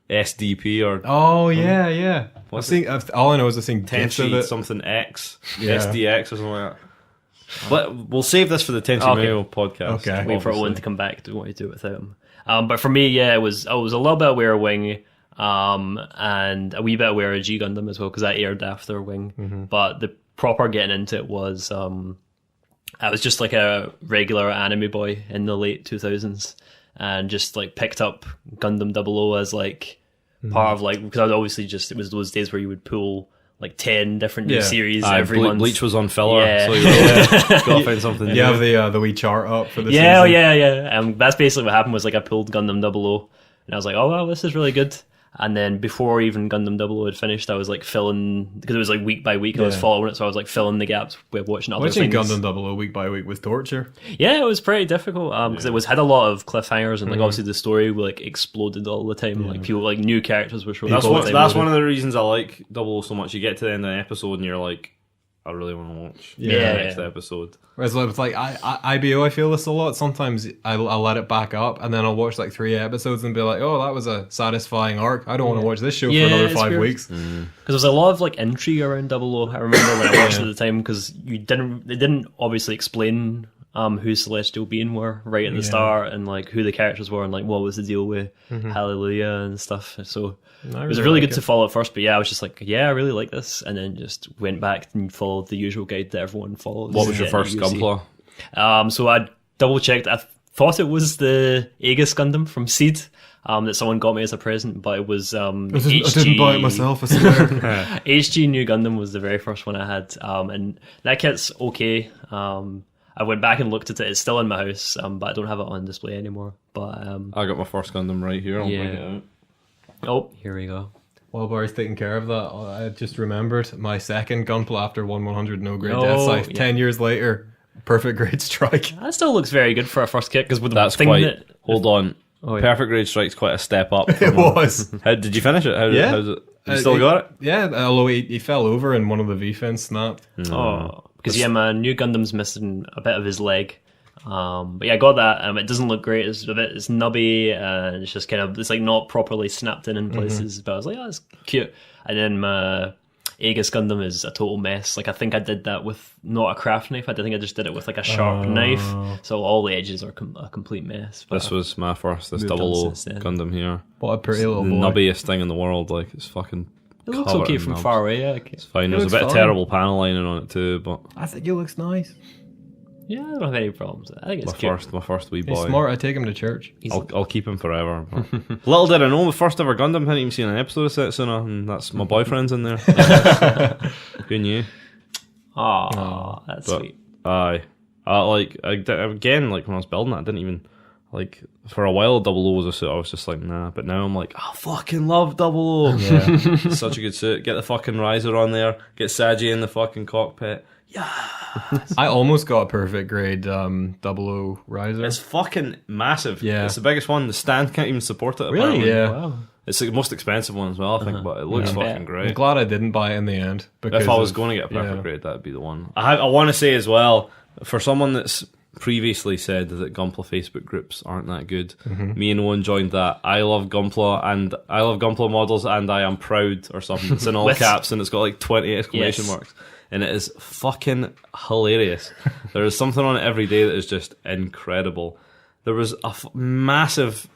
SDP or Oh yeah, yeah. What's All I know is I've seen gifs of Tenchi it. something X, Yeah. SDX or something like that. But we'll save this for the Tenchi Okay. Muyo podcast. Okay. wait for obviously. Owen to come back. Do what you do without him. But for me, yeah, I was a little bit aware of Wing, and a wee bit aware of G Gundam as well because that aired after Wing. Mm-hmm. But the proper getting into it was I was just like a regular anime boy in the late 2000s, and just like picked up Gundam 00 as like part of like because I was obviously just it was those days where you would pull like 10 different new Yeah. series Aye, every month. Bleach was on filler, Yeah. so you gotta find something. You new. have the wee chart up for the Yeah, oh, season. yeah. That's basically what happened. Was like I pulled Gundam 00, and I was like, oh wow, this is really good. And then before even Gundam 00 had finished, I was like filling because it was like week by week. I was Yeah. following it, so I was like filling the gaps with watching other Watching things. Gundam 00 week by week was torture. Yeah, it was pretty difficult because it had a lot of cliffhangers and like obviously the story like exploded all the time. Like people like new characters were showing. That's up all what. the time. That's one of the reasons I like Double O so much. You get to the end of the episode and you're like, I really want to watch the Yeah. next episode. Whereas with like IBO, I feel this a lot. Sometimes I'll let it back up and then I'll watch like 3 episodes and be like, oh, that was a satisfying arc. I don't want to watch this show Yeah, for another it's 5 weird. weeks. Because there was a lot of like intrigue around 00. I remember when I watched it at the time because they didn't obviously explain who Celestial Being were right at the start and like who the characters were and like what was the deal with Hallelujah and stuff. So it was really good to follow at first, but yeah, I was just like, yeah, I really like this, and then just went back and followed the usual guide that everyone follows. What was your Yeah, first you see. Gunpla? So I double checked. I thought it was the Aegis Gundam from Seed that someone got me as a present, but it was I didn't buy it myself, I swear. HG New Gundam was the very first one I had, and that kit's okay. I went back and looked at it. It's still in my house, but I don't have it on display anymore. But I got my first Gundam right here. I'll bring Yeah. it out. oh, here we go. While Barry's taking care of that, I just remembered my second Gunpla after 1/100 no grade Oh, Death Scythe. yeah. 10 years later, perfect grade Strike. That still looks very good for a first kit because with the That's thing quite. that Hold on. Oh, yeah. Perfect Grade Strike's quite a step up. It from- was. How did you finish it? Yeah. How's it? You still got it? Yeah, although he fell over and one of the V-fins snapped. Oh, because yeah, my new Gundam's missing a bit of his leg. But yeah, I got that. It doesn't look great. It's nubby, and it's just kind of it's like not properly snapped in places. But I was like, oh, that's cute. And then my Aegis Gundam is a total mess. Like I think I did that with not a craft knife. I think I just did it with like a sharp knife. So all the edges are a complete mess. But This was my first. This moved on 00 since then. Gundam here. What a pretty little The boy. nubbiest thing in the world. Like it's fucking. it looks covered okay in from nubs. far away. Yeah, okay. It's fine. It There's a looks bit of fine. terrible panel lining on it too, but I think it looks nice. Yeah, I don't have any problems. I think it's my cute. first wee boy. He's smart. I take him to church. I'll keep him forever. but- Little did I know, the first ever Gundam, hadn't even seen an episode of Setsuna, and that's my boyfriend's in there. Who knew? Aw, that's But sweet. again, like when I was building it, I didn't even like for a while. 00 was a suit. I was just like, nah. But now I'm like, I fucking love 00. Yeah. It's such a good suit. Get the fucking riser on there. Get Saji in the fucking cockpit. I almost got a perfect grade 00 riser. It's fucking massive. Yeah. It's the biggest one. The stand can't even support it. Really? apparently. Yeah. Wow. It's the most expensive one as well, I think, but it looks Yeah. fucking I'm great. glad I didn't buy it in the end. Because If I was of- going to get a perfect yeah. grade, that'd be the one. I want to say as well, for someone that's previously said that Gunpla Facebook groups aren't that good, me and Owen joined that. I love Gunpla, and I love Gunpla models, and I am proud, or something. It's in all With- caps, and it's got like 20 exclamation Yes. marks. And it is fucking hilarious. There is something on it every day that is just incredible. There was a massive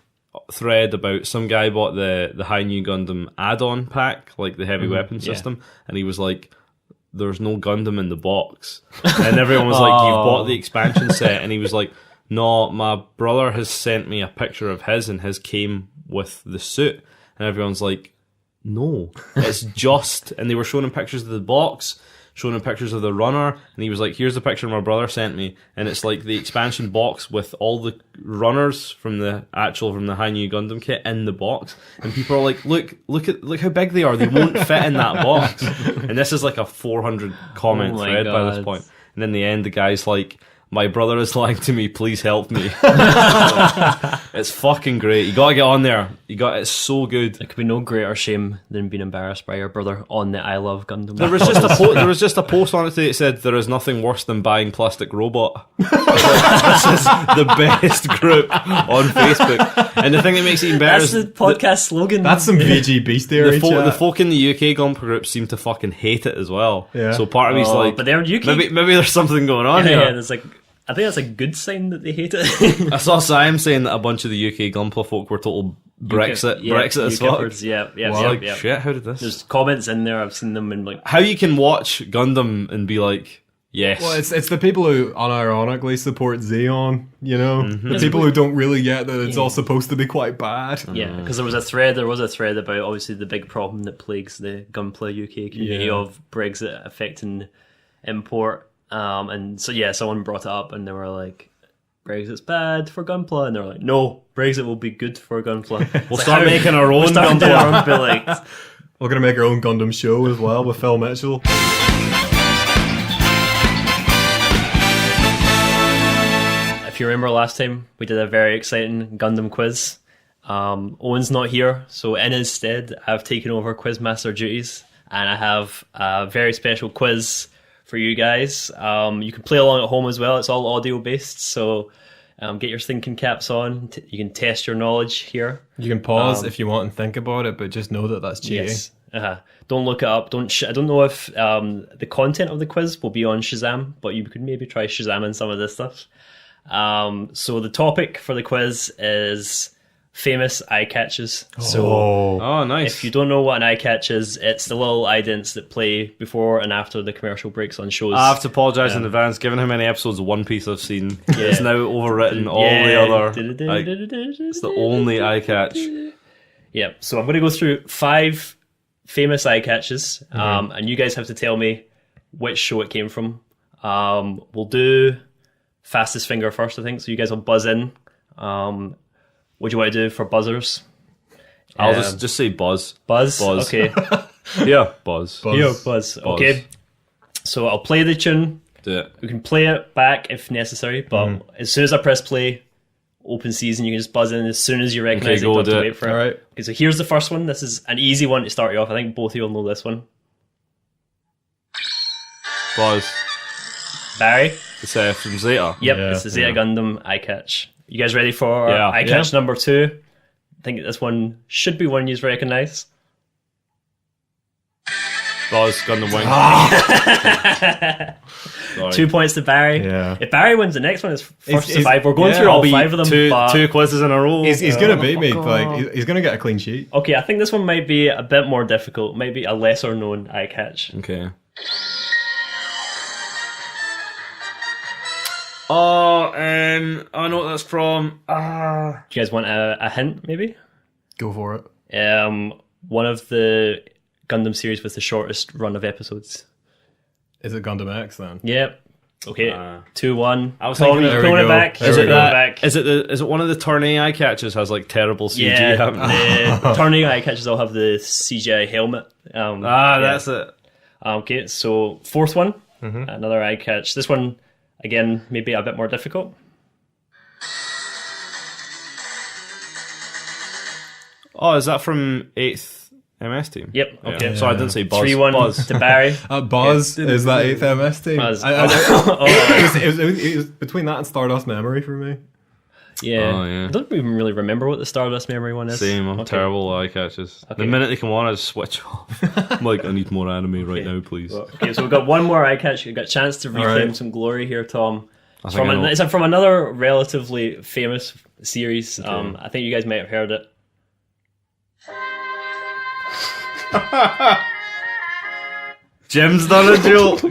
thread about some guy bought the High New Gundam add-on pack, like the heavy weapon system, and he was like, there's no Gundam in the box. And everyone was like, you've bought the expansion set. And he was like, no, my brother has sent me a picture of his, and his came with the suit. And everyone's like, no, it's just... And they were showing him pictures of the box, showing him pictures of the runner, and he was like, here's the picture my brother sent me, and it's like the expansion box with all the runners from the High New Gundam kit in the box, and people are like, look how big they are, they won't fit in that box. And this is like a 400 comment Oh my thread by this God. point. And in the end, the guy's like, my brother is lying to me, please help me. It's fucking great. You gotta get on there. It's so good. There could be no greater shame than being embarrassed by your brother on the I Love Gundam. There was just a post on it today that said there is nothing worse than buying plastic robot. This is the best group on Facebook, and the thing that makes it even better That's is the podcast slogan. That's some VG bestiary the chat. folk in the UK Gunpla group seem to fucking hate it as well. Yeah. So part of me's Oh, like, but they're UK. maybe there's something going on yeah, here. there's like, I think that's a good sign that they hate it. I saw Sam saying that a bunch of the UK Gunpla folk were total Brexit as fuck. Yeah, Wow, like, yeah. shit, how did this? There's comments in there. I've seen them in like, How you can watch Gundam and be like, yes. Well, it's the people who unironically support Xeon, you know? The people who don't really get that it's all supposed to be quite bad. yeah, because there was a thread about obviously the big problem that plagues the Gunpla UK community Yeah. of Brexit affecting import. And so yeah, someone brought it up and they were like, Brexit's bad for Gunpla, and they're like, no, Brexit will be good for Gunpla. We'll start making our own We'll start doing our Gunpla. own, but like, We're going to make our own Gundam show as well with Phil Mitchell. if you remember last time, we did a very exciting Gundam quiz. Owen's not here, so in his stead, I've taken over Quizmaster duties, and I have a very special quiz for you guys. You can play along at home as well. It's all audio based, so get your thinking caps on. You can test your knowledge here. You can pause if you want and think about it, but just know that that's cheating. Yes. Don't look it up. I don't know if the content of the quiz will be on Shazam, but you could maybe try Shazamming some of this stuff. So the topic for the quiz is famous eye catches. So Oh, nice. if you don't know what an eye catch is, it's the little idents that play before and after the commercial breaks on shows. I have to apologise in advance, given how many episodes of One Piece I've seen. It's now overwritten all the other. It's the only eye catch. Yeah, so I'm going to go through 5 famous eye catches, and you guys have to tell me which show it came from. We'll do fastest finger first, I think, so you guys will buzz in. What do you want to do for buzzers? I'll just say Buzz. Buzz? Buzz. Okay. Yeah, Buzz. Here, buzz. Okay. So I'll play the tune. Do it. We can play it back if necessary, but as soon as I press play, open season, you can just buzz in as soon as you recognise Okay, it. You go, don't have to do it. wait for it. All right. Okay, so here's the first one. This is an easy one to start you off. I think both of you will know this one. Buzz. Barry? It's from Zeta. Yep, Yeah, it's the Zeta Gundam eye catch. You guys ready for Yeah. eye catch number 2? I think this one should be one you recognise. Buzz, Gundam Wing. 2 points to Barry. Yeah. If Barry wins the next one, it's first He's- to 5. We're going yeah, through all I'll be 5 of them. but- two quizzes in a row. He's gonna beat me. Like he's gonna get a clean sheet. Okay, I think this one might be a bit more difficult. Might be a lesser known eye catch. Okay. Oh, I know what that's from. Do you guys want a hint, maybe? Go for it. One of the Gundam series with the shortest run of episodes. Is it Gundam X then? Yep. Okay. 2-1. I was Tom, thinking- you're There we pulling it go. back. There Is we it go. that? Is it one of the tourney eye catches has like terrible CG? Yeah, happening? the turning eye catches all have the CGI helmet. Yeah. That's it. Okay, so fourth one, another eye catch. This one, again, maybe a bit more difficult. Oh, is that from 8th MS team? Yep. Yeah. Okay. So I didn't say Buzz. 3-1 Buzz. to Barry. Buzz is that 8th MS team. Buzz. It was between that and Stardust Memory for me. Yeah. Oh, yeah. I don't even really remember what the Stardust Memory one is. Same. I'm Okay. terrible eye catches. Okay. The minute they come on, I just switch off. I'm like, I need more anime right now, please. Okay, so we've got one more eye catch. You've got a chance to reclaim right. some glory here, Tom. It's think from, I know. it's from another relatively famous series. I think you guys might have heard it. Jim's done a joke.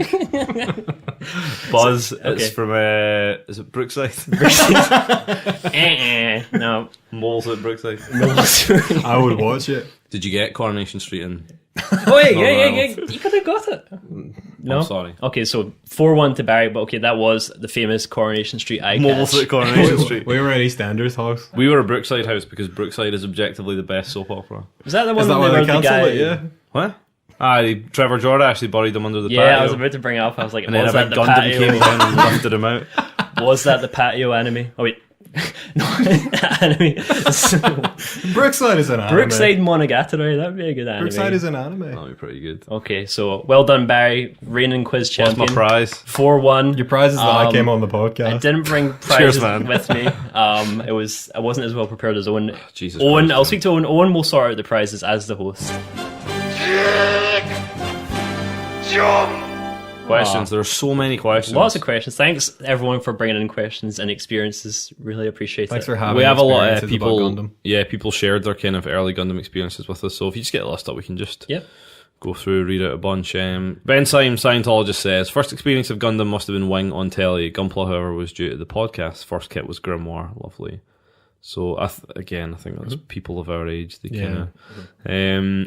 Buzz. It's okay. from is it Brookside? No. Moles at Brookside. I would watch it. Did you get Coronation Street in? Oh, yeah, No, you could have got it. No? I'm sorry. Okay, so 4-1 to Barry, but okay, that was the famous Coronation Street eye Moles catch. at Coronation Street. We were at EastEnders house. We were a Brookside house because Brookside is objectively the best soap opera. Was that the one Is that they why were they the cancelled guy? it? Yeah. What? Trevor Jordan actually buried him under the Yeah, patio. I was about to bring it up. I was like, and then was a that big the Gundam patio? came down and lifted him out. Was that the patio anime? Oh wait, no, anime. Brookside is an anime. Brookside Monogatari. That would be a good anime. Brookside is an anime. That'd be pretty good. Okay, so well done, Barry, reigning quiz What's my champion. prize? 4-1. Your prize is that I came on the I podcast. didn't bring prizes man. with me. I wasn't as well prepared as Owen. Jesus Owen, Christ, I'll man. speak to Owen. Owen will sort out the prizes as the host. Questions. There are so many questions. Lots of questions. Thanks everyone for bringing in questions and experiences. Really appreciate Thanks it. for having We have a lot of experiences about people. Gundam. Yeah, people shared their kind of early Gundam experiences with us. So if you just get a list up, we can just Yep. go through, read out a bunch. Ben Syme, Scientologist, says first experience of Gundam must have been Wing on telly. Gunpla, however, was due to the podcast. First kit was Grimoire. Lovely. So I think that's people of our age. They kind of.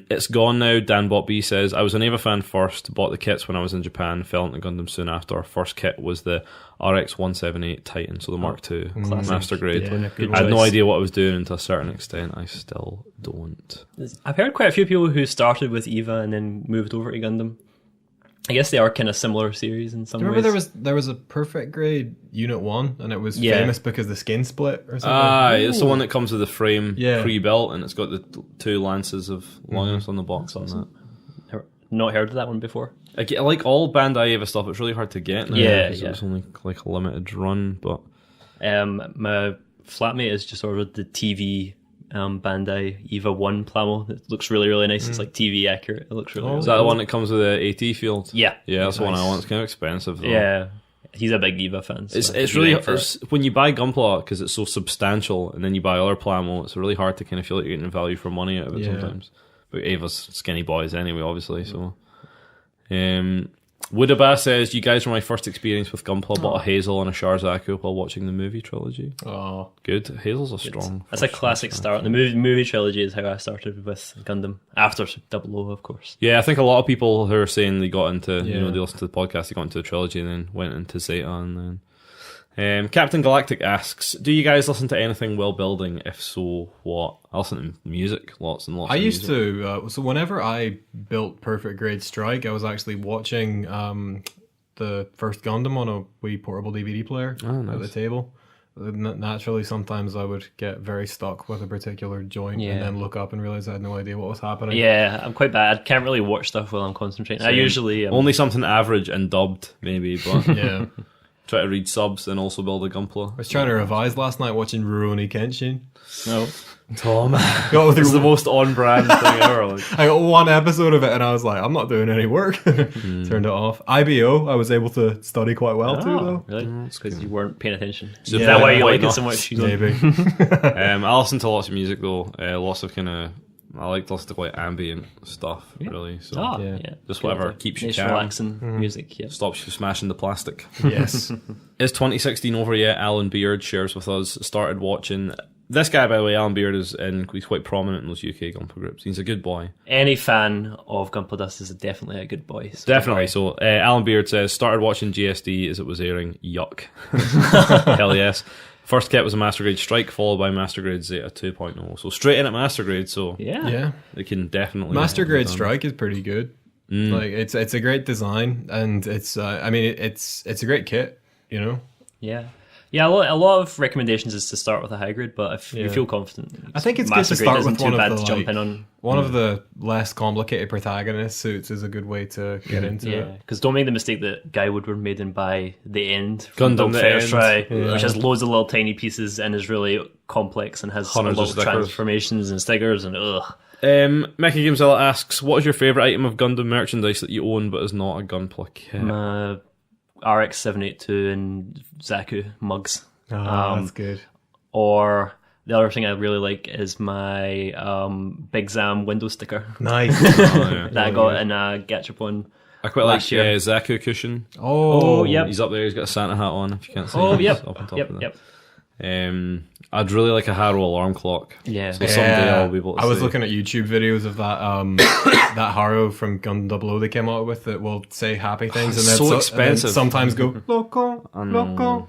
It's gone now. Dan Bot B says I was an Eva fan first. Bought the kits when I was in Japan. Fell into Gundam soon after. Our first kit was the RX 178 Titan, so the Mark II Master Grade. Yeah, good I had no choice. idea what I was doing, and to a certain extent, I still don't. I've heard quite a few people who started with Eva and then moved over to Gundam. I guess they are kind of similar series in some Remember ways. there was a Perfect Grade Unit 1 and it was Yeah. famous because the skin split or something? It's the one that comes with the frame Yeah. pre-built, and it's got the two lances of Longinus on the box on that. Not heard of that one before. I like all Bandai Eva stuff, it's really hard to get now. Yeah, because yeah. It's only like a limited run, but My flatmate has just ordered the TV Bandai Eva 1 Plamo. It looks really, really nice. It's like TV accurate. It looks really, is really that the good. one that comes with the AT field? Yeah. Yeah, that's the one I want. It's kind of expensive though. Yeah. He's a big Eva fan. So It's he's really waiting for it. when you buy Gunpla because it's so substantial, and then you buy other Plamo, it's really hard to kind of feel like you're getting value for money out of it Yeah. sometimes. But Ava's skinny boys anyway, obviously. So, Woodaba says you guys were my first experience with Gunpla. Bought a Hazel and a Sharzaku while watching the movie trilogy. Oh, Good. Hazel's a strong. That's a classic start. The movie trilogy is how I started with Gundam. After 00, of course. Yeah, I think a lot of people who are saying they got into, Yeah. they listened to the podcast, they got into the trilogy and then went into Zeta and then. Captain Galactic asks, do you guys listen to anything while building? If so, what? I listen to music, lots and lots I of used music. to. So whenever I built Perfect Grade Strike, I was actually watching the first Gundam on a wee portable DVD player at the table. Naturally, sometimes I would get very stuck with a particular joint and then look up and realize I had no idea what was happening. Yeah, I'm quite bad. I can't really watch stuff while I'm concentrating. I usually... Only something average and dubbed, maybe, but... Yeah. try to read subs and also build a Gunpla. I was trying to revise last night watching Rurouni Kenshin. No. Tom, Got this is the through, most on-brand thing ever. Like. I got one episode of it and I was like, I'm not doing any work. Turned it off. IBO, I was able to study quite well too, though. Really? It's because you weren't paying attention. So Is that why you why like not? it so much? Maybe. I listen to lots of music though. Lots of kind of. I like to listen to quite ambient stuff, really. So Oh, Yeah. yeah. just whatever keeps you Nice calm, relaxing music, yeah. stops you smashing the plastic. Yes. Is 2016 over yet? Alan Beard shares with us. Started watching. This guy, by the way, Alan Beard, he's quite prominent in those UK Gunpla groups. He's a good boy. Any fan of Gunpladust is definitely a good boy. So Definitely. So, Alan Beard says, started watching GSD as it was airing. Yuck. Hell yes. First kit was a Master Grade Strike, followed by Master Grade Zeta 2.0. So straight in at Master Grade, so yeah. Yeah. they can definitely... Master be Grade done. Strike is pretty good. Like it's a great design and it's it's a great kit, you know. Yeah. Yeah, a lot of recommendations is to start with a high grade, but if you Yeah. feel confident, I think it's Master good to grade start isn't with too one of bad the to jump like, in on. one of the less complicated protagonist suits is a good way to get into Yeah, it. because don't make the mistake that Guy Woodward made in by the end. Gundam Dog The First End. Try, which has loads of little tiny pieces and is really complex and has a Hundreds lot of of stickers. transformations and stickers and ugh. Mickey Gamezilla asks, what is your favourite item of Gundam merchandise that you own but is not a Gunpla kit? My RX 782 and Zaku mugs. That's good. Or the other thing I really like is my Big Zam window sticker Nice. Oh, yeah. that I got in a Gachapon. I quite like Last year. Zaku Cushion. Oh, yep. He's up there, he's got a Santa hat on, if you can't see Oh, him. yep. He's up on top Yep, of that. yep. I'd really like a Harrow alarm clock. Yeah. So someday I'll be able to I was say- looking at YouTube videos of that that Haro from Gundam 00 they came out with that will say happy things and then so and then expensive. sometimes go loco, loco.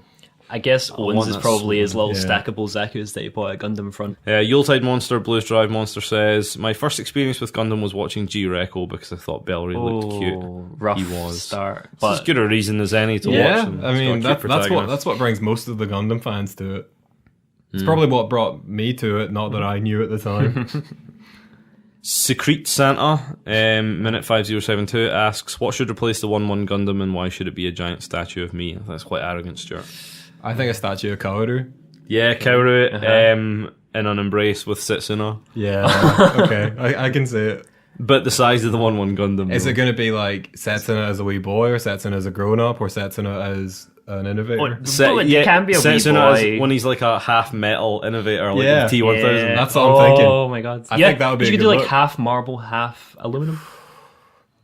I guess want Owens is that probably so his little Yeah. stackable Zakus that you bought at Gundam front. Yuletide Monster, Blues Drive Monster says, my first experience with Gundam was watching G-Reco because I thought Bellry looked cute. Rough He was. start. It's But as good a reason as any to Yeah, watch him. I He's mean got a cute protagonist. that's what brings most of the Gundam fans to it. It's probably what brought me to it, not that I knew at the time. Secret Santa, minute 5072 asks, what should replace the 1-1 Gundam and why should it be a giant statue of me? That's quite arrogant, Stuart. I think a statue of Kaoru. Yeah, Kaoru in an embrace with Setsuna. Yeah, okay, I can see it. But the size of the 1-1 Gundam. Is though. it going to be like Setsuna as a wee boy, or Setsuna as a grown up, or Setsuna as an innovator? it can be a wee Setsuna boy. is when he's like a half metal innovator, like Yeah. the T-1000. Yeah. That's what I'm thinking. Oh my god! I think that would be You a could good do like look. half marble, half aluminum.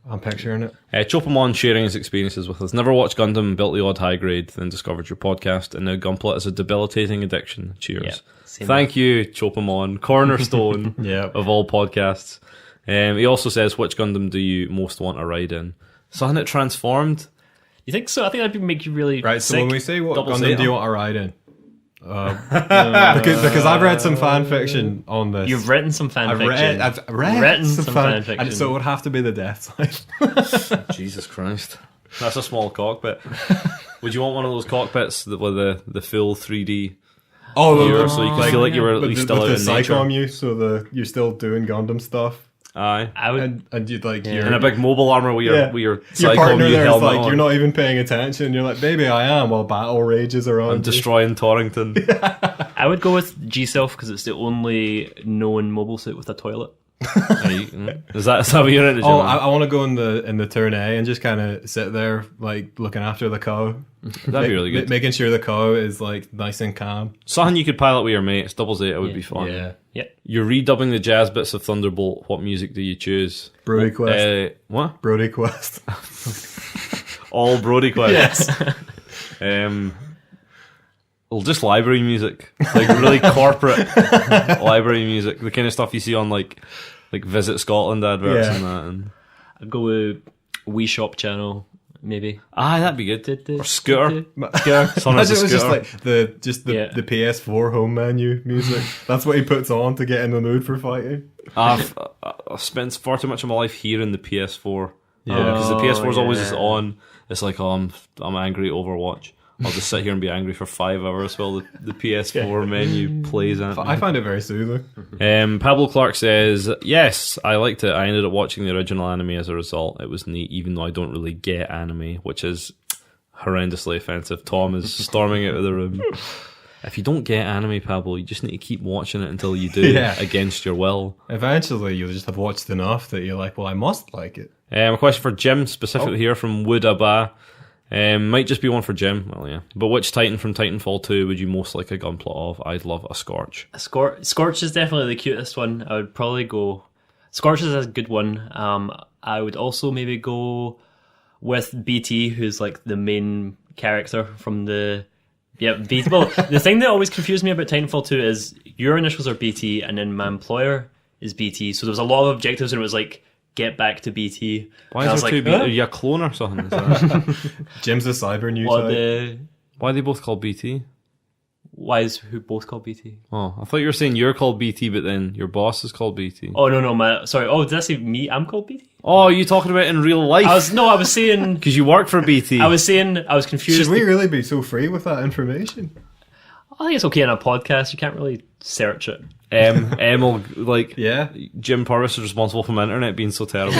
I'm picturing it. Chopamon sharing his experiences with us. Never watched Gundam, built the odd high grade, then discovered your podcast, and now Gunpla is a debilitating addiction. Cheers. Yeah, same Thank you, Chopamon, cornerstone Yeah. of all podcasts. He also says, which Gundam do you most want to ride in? Something that transformed? You think so? I think that'd make you really Right, so sick. when we say what Double Gundam Zeta. do you want to ride in? Because I've read some fan fiction on this. You've written some fan fiction. I've read Written some some fan fan fiction. And so it would have to be the Death Side. Jesus Christ. That's a small cockpit. Would you want one of those cockpits with the full 3D viewer so you can feel like you were at least still out with in the nature? Psycom you, so you're still doing Gundam stuff. Aye. I would. And you'd like In a big mobile armor with your your Psycom partner you there is helmet like, on. you're not even paying attention. You're like, baby, I am, while battle rages around. I'm you. destroying Torrington. I would go with G-Self because it's the only known mobile suit with a toilet. Is that what you're into? Oh, Jim? I want to go in the turn A and just kind of sit there, like looking after the cow. That'd be really good. Making sure the cow is like nice and calm. Something you could pilot with your mates. Double Zeta would be fun. Yeah. You're redubbing the jazz bits of Thunderbolt. What music do you choose? Brody Quest. What? Brody Quest. All Brody Quest. Yes. Well, just library music, like really corporate library music, the kind of stuff you see on like Visit Scotland adverts Yeah. and that. And I'd go with Wii Shop channel, maybe. that'd be good. Or Scooter. Son Imagine is it a was just scooter. like the Yeah. the PS4 home menu music. That's what he puts on to get in the mood for fighting. I've spent far too much of my life hearing the PS4. Yeah. Because the PS4 is always yeah. just on. It's like, I'm angry at Overwatch. I'll just sit here and be angry for 5 hours while the PS4 menu plays at me. I find it very soothing. Pablo Clark says, yes, I liked it. I ended up watching the original anime as a result. It was neat, even though I don't really get anime, which is horrendously offensive. Tom is storming out of the room. If you don't get anime, Pablo, you just need to keep watching it until you do, against your will. Eventually, you'll just have watched enough that you're like, well, I must like it. A question for Jim, specifically here from Woodaba. Might just be one for Jim. Well, yeah. But which Titan from Titanfall 2 would you most like a gunpla of? I'd love a Scorch. Scorch is definitely the cutest one. I would probably go... Scorch is a good one. I would also maybe go with BT, who's like the main character from the... Yeah, BT. Well, the thing that always confused me about Titanfall 2 is your initials are BT, and then my employer is BT. So there was a lot of objectives, and it was like, get back to BT. Why is there two BT? Are you a clone or something? Is that... Jim's a cyber news type. Why are they both called BT? Why is who both called BT? Oh, I thought you were saying you're called BT, but then your boss is called BT. Oh, no, sorry. Oh, did I say me? I'm called BT? Oh, are you talking about in real life? I was saying... Because you work for BT. I was confused. Should we really be so free with that information? I think it's okay on a podcast. You can't really search it. Emil, yeah. Jim Purvis is responsible for my internet being so terrible.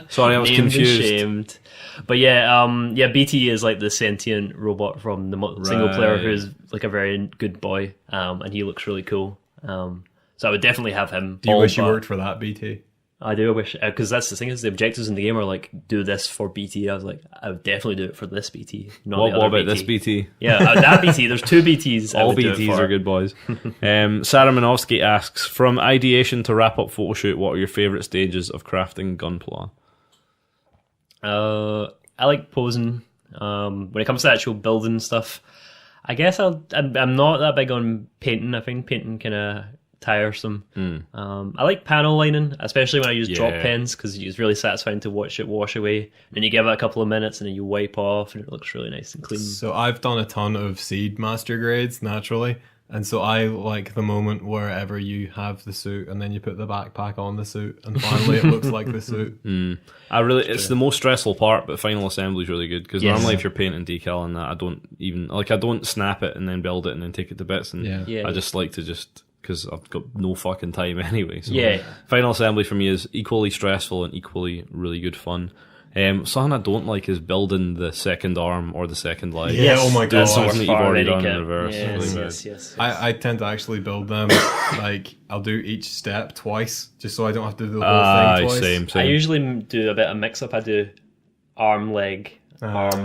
Sorry, I was Named confused. And shamed. But BT is like the sentient robot from the single player who's like a very good boy, and he looks really cool. So I would definitely have him. Do you wish you worked for that, BT? I do wish, because that's the thing is the objectives in the game are like, do this for BT. I was like, I would definitely do it for this BT. What about this BT? Yeah, that BT. There's two BTs. All BTs are good boys. Sarah Minovsky asks, from ideation to wrap up photo shoot, what are your favourite stages of crafting Gunpla? I like posing. When it comes to actual building stuff, I guess I'm not that big on painting. I think painting kind of tiresome. I like panel lining, especially when I use drop pens, because it's really satisfying to watch it wash away. And then you give it a couple of minutes and then you wipe off and it looks really nice and clean. So I've done a ton of seed master grades naturally, and so I like the moment wherever you have the suit and then you put the backpack on the suit and finally it looks like the suit. It's the most stressful part, but final assembly is really good, because normally if you're painting decal and that, I don't snap it and then build it and then take it to bits, and I just like to because I've got no fucking time anyway. So final assembly for me is equally stressful and equally really good fun. Something I don't like is building the second arm or the second leg. Yeah, oh my god. Something that you've already done in reverse. Yes. I tend to actually build them, like, I'll do each step twice, just so I don't have to do the whole thing twice. Same. I usually do a bit of mix-up. I do arm, leg, that's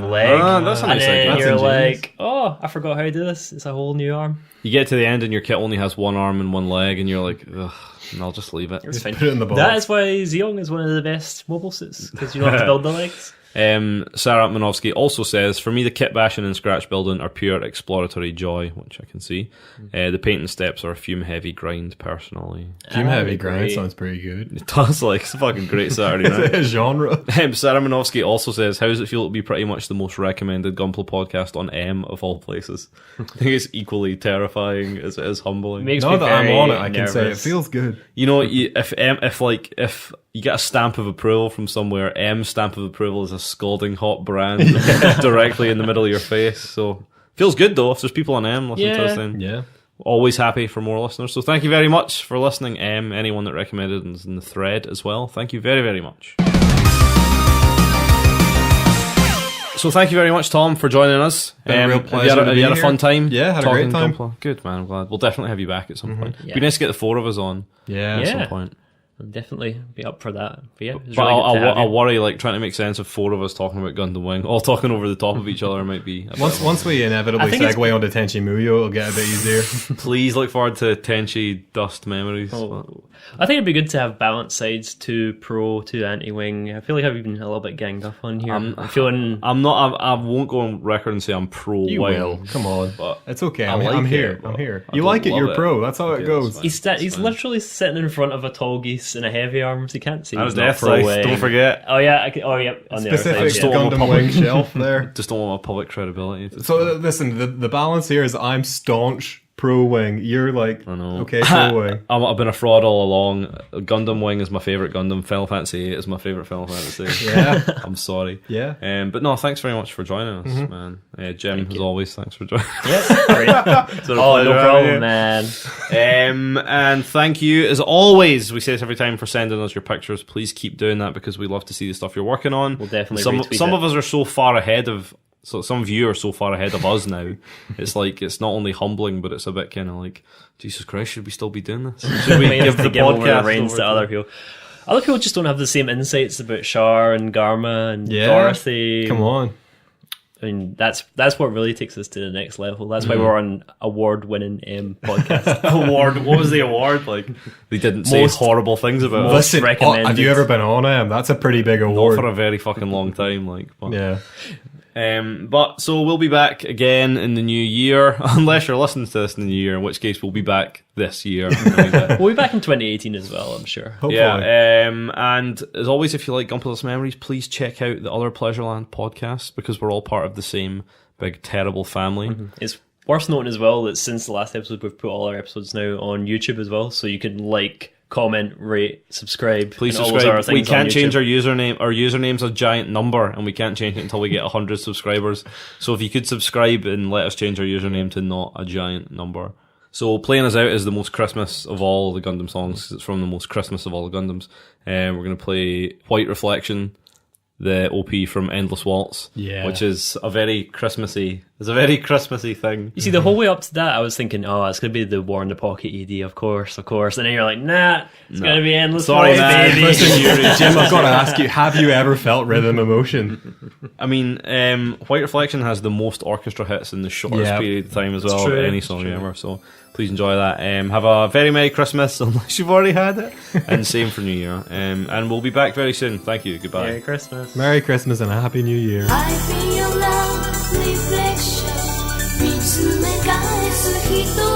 and then you're like, oh, I forgot how to do this. It's a whole new arm. You get to the end and your kit only has one arm and one leg, and you're like, ugh, and I'll just leave it. Just put it in the box. That is why Zeong is one of the best mobile suits, because you don't have to build the legs. Sarah Manovsky also says, for me, the kit bashing and scratch building are pure exploratory joy, which I can see. The painting steps are a fume-heavy grind, personally. Fume-heavy grind sounds pretty good. It does, it's a fucking great Saturday night. It's a genre. Sarah Manovsky also says, how does it feel to be pretty much the most recommended Gunpla podcast on M of all places? I think it's equally terrifying as it is humbling. Now that I'm on it, I can say it feels good. You know, if you get a stamp of approval from somewhere, M's stamp of approval is a scalding hot brand directly in the middle of your face. So feels good though. If there's people on M listening to us, then always happy for more listeners. So thank you very much for listening, M. Anyone that recommended is in the thread as well. Thank you very, very much. So thank you very much, Tom, for joining us. Been a real pleasure. Have you had a fun time? Yeah, had a great time. Gunpla? Good, man. I'm glad. We'll definitely have you back at some point. It'd be nice to get the four of us on at some point. I'll definitely be up for that. But yeah, but really I'll worry, trying to make sense of four of us talking about Gundam Wing, all talking over the top of each other might be... Once we inevitably segue onto Tenchi Muyo, it'll get a bit easier. Please look forward to Tenchi Dust Memories. I think it'd be good to have balanced sides, 2 pro, 2 anti-wing. I feel like I've been a little bit ganged up on here. I won't go on record and say I'm pro You Wing. will. Come on. But it's okay. I'm here. You like it, you're pro. That's how it goes. He's literally sitting in front of a tall geese in a heavy arm, so you can't see. That was Death Slice, don't forget. Oh yeah, on the other side. Specific Gundam Wing shelf there. Just don't want my public credibility. So listen, the balance here is I'm staunch pro Wing. You're okay, pro Wing. I've been a fraud all along. Gundam Wing is my favourite Gundam. Final Fantasy 8 is my favourite Final Fantasy. Yeah. I'm sorry. Yeah. But no, thanks very much for joining us, man. Jim, as always, thanks for joining us. Yes, great. No problem, man. And thank you, as always, we say this every time, for sending us your pictures. Please keep doing that, because we love to see the stuff you're working on. We'll definitely some of us are so far ahead of so some of you are so far ahead of us now. It's like, it's not only humbling, but it's a bit kind of like, Jesus Christ, should we still be doing this? Should we give the over the podcast reins over to other people? Other people just don't have the same insights about Char and Garma and Dorothy. Come on. I mean, that's what really takes us to the next level. That's why we're on award-winning podcast. award. What was the award? Like, they didn't say Most- horrible things about us. Listen, recommended. have you ever been on M? That's a pretty big Not award. for a very fucking long time. Like, but, Yeah. But so we'll be back again in the new year, unless you're listening to this in the new year, in which case we'll be back this year. We'll be back in 2018 as well, I'm sure. Hopefully. Yeah, and as always, if you like Gunpladust Memories, please check out the other Pleasureland podcasts, because we're all part of the same big, terrible family. It's worth noting as well that since the last episode, we've put all our episodes now on YouTube as well, so you can like, comment, rate, subscribe. Please and all those other subscribe. We things on can't change YouTube. our username. Our username's a giant number, and we can't change it until we get 100 subscribers. So if you could subscribe and let us change our username to not a giant number. So playing us out is the most Christmas of all the Gundam songs, 'cause it's from the most Christmas of all the Gundams. We're going to play White Reflection, the OP from Endless Waltz, which is a very Christmassy. It's a very Christmassy thing. You see, the whole way up to that, I was thinking, oh, it's going to be the War in the Pocket ED, of course. And then you're like, nah, it's going to be Endless Sorry, Waltz, man. baby. Listen, Jim, I've got to ask you, have you ever felt rhythm emotion? I mean, White Reflection has the most orchestra hits in the shortest period of time as well of true. any song ever. So please enjoy that. Have a very Merry Christmas, unless you've already had it, and same for New Year. And we'll be back very soon. Thank you. Goodbye. Merry Christmas. Merry Christmas and a Happy New Year. I feel your love reflection 見つめ返す人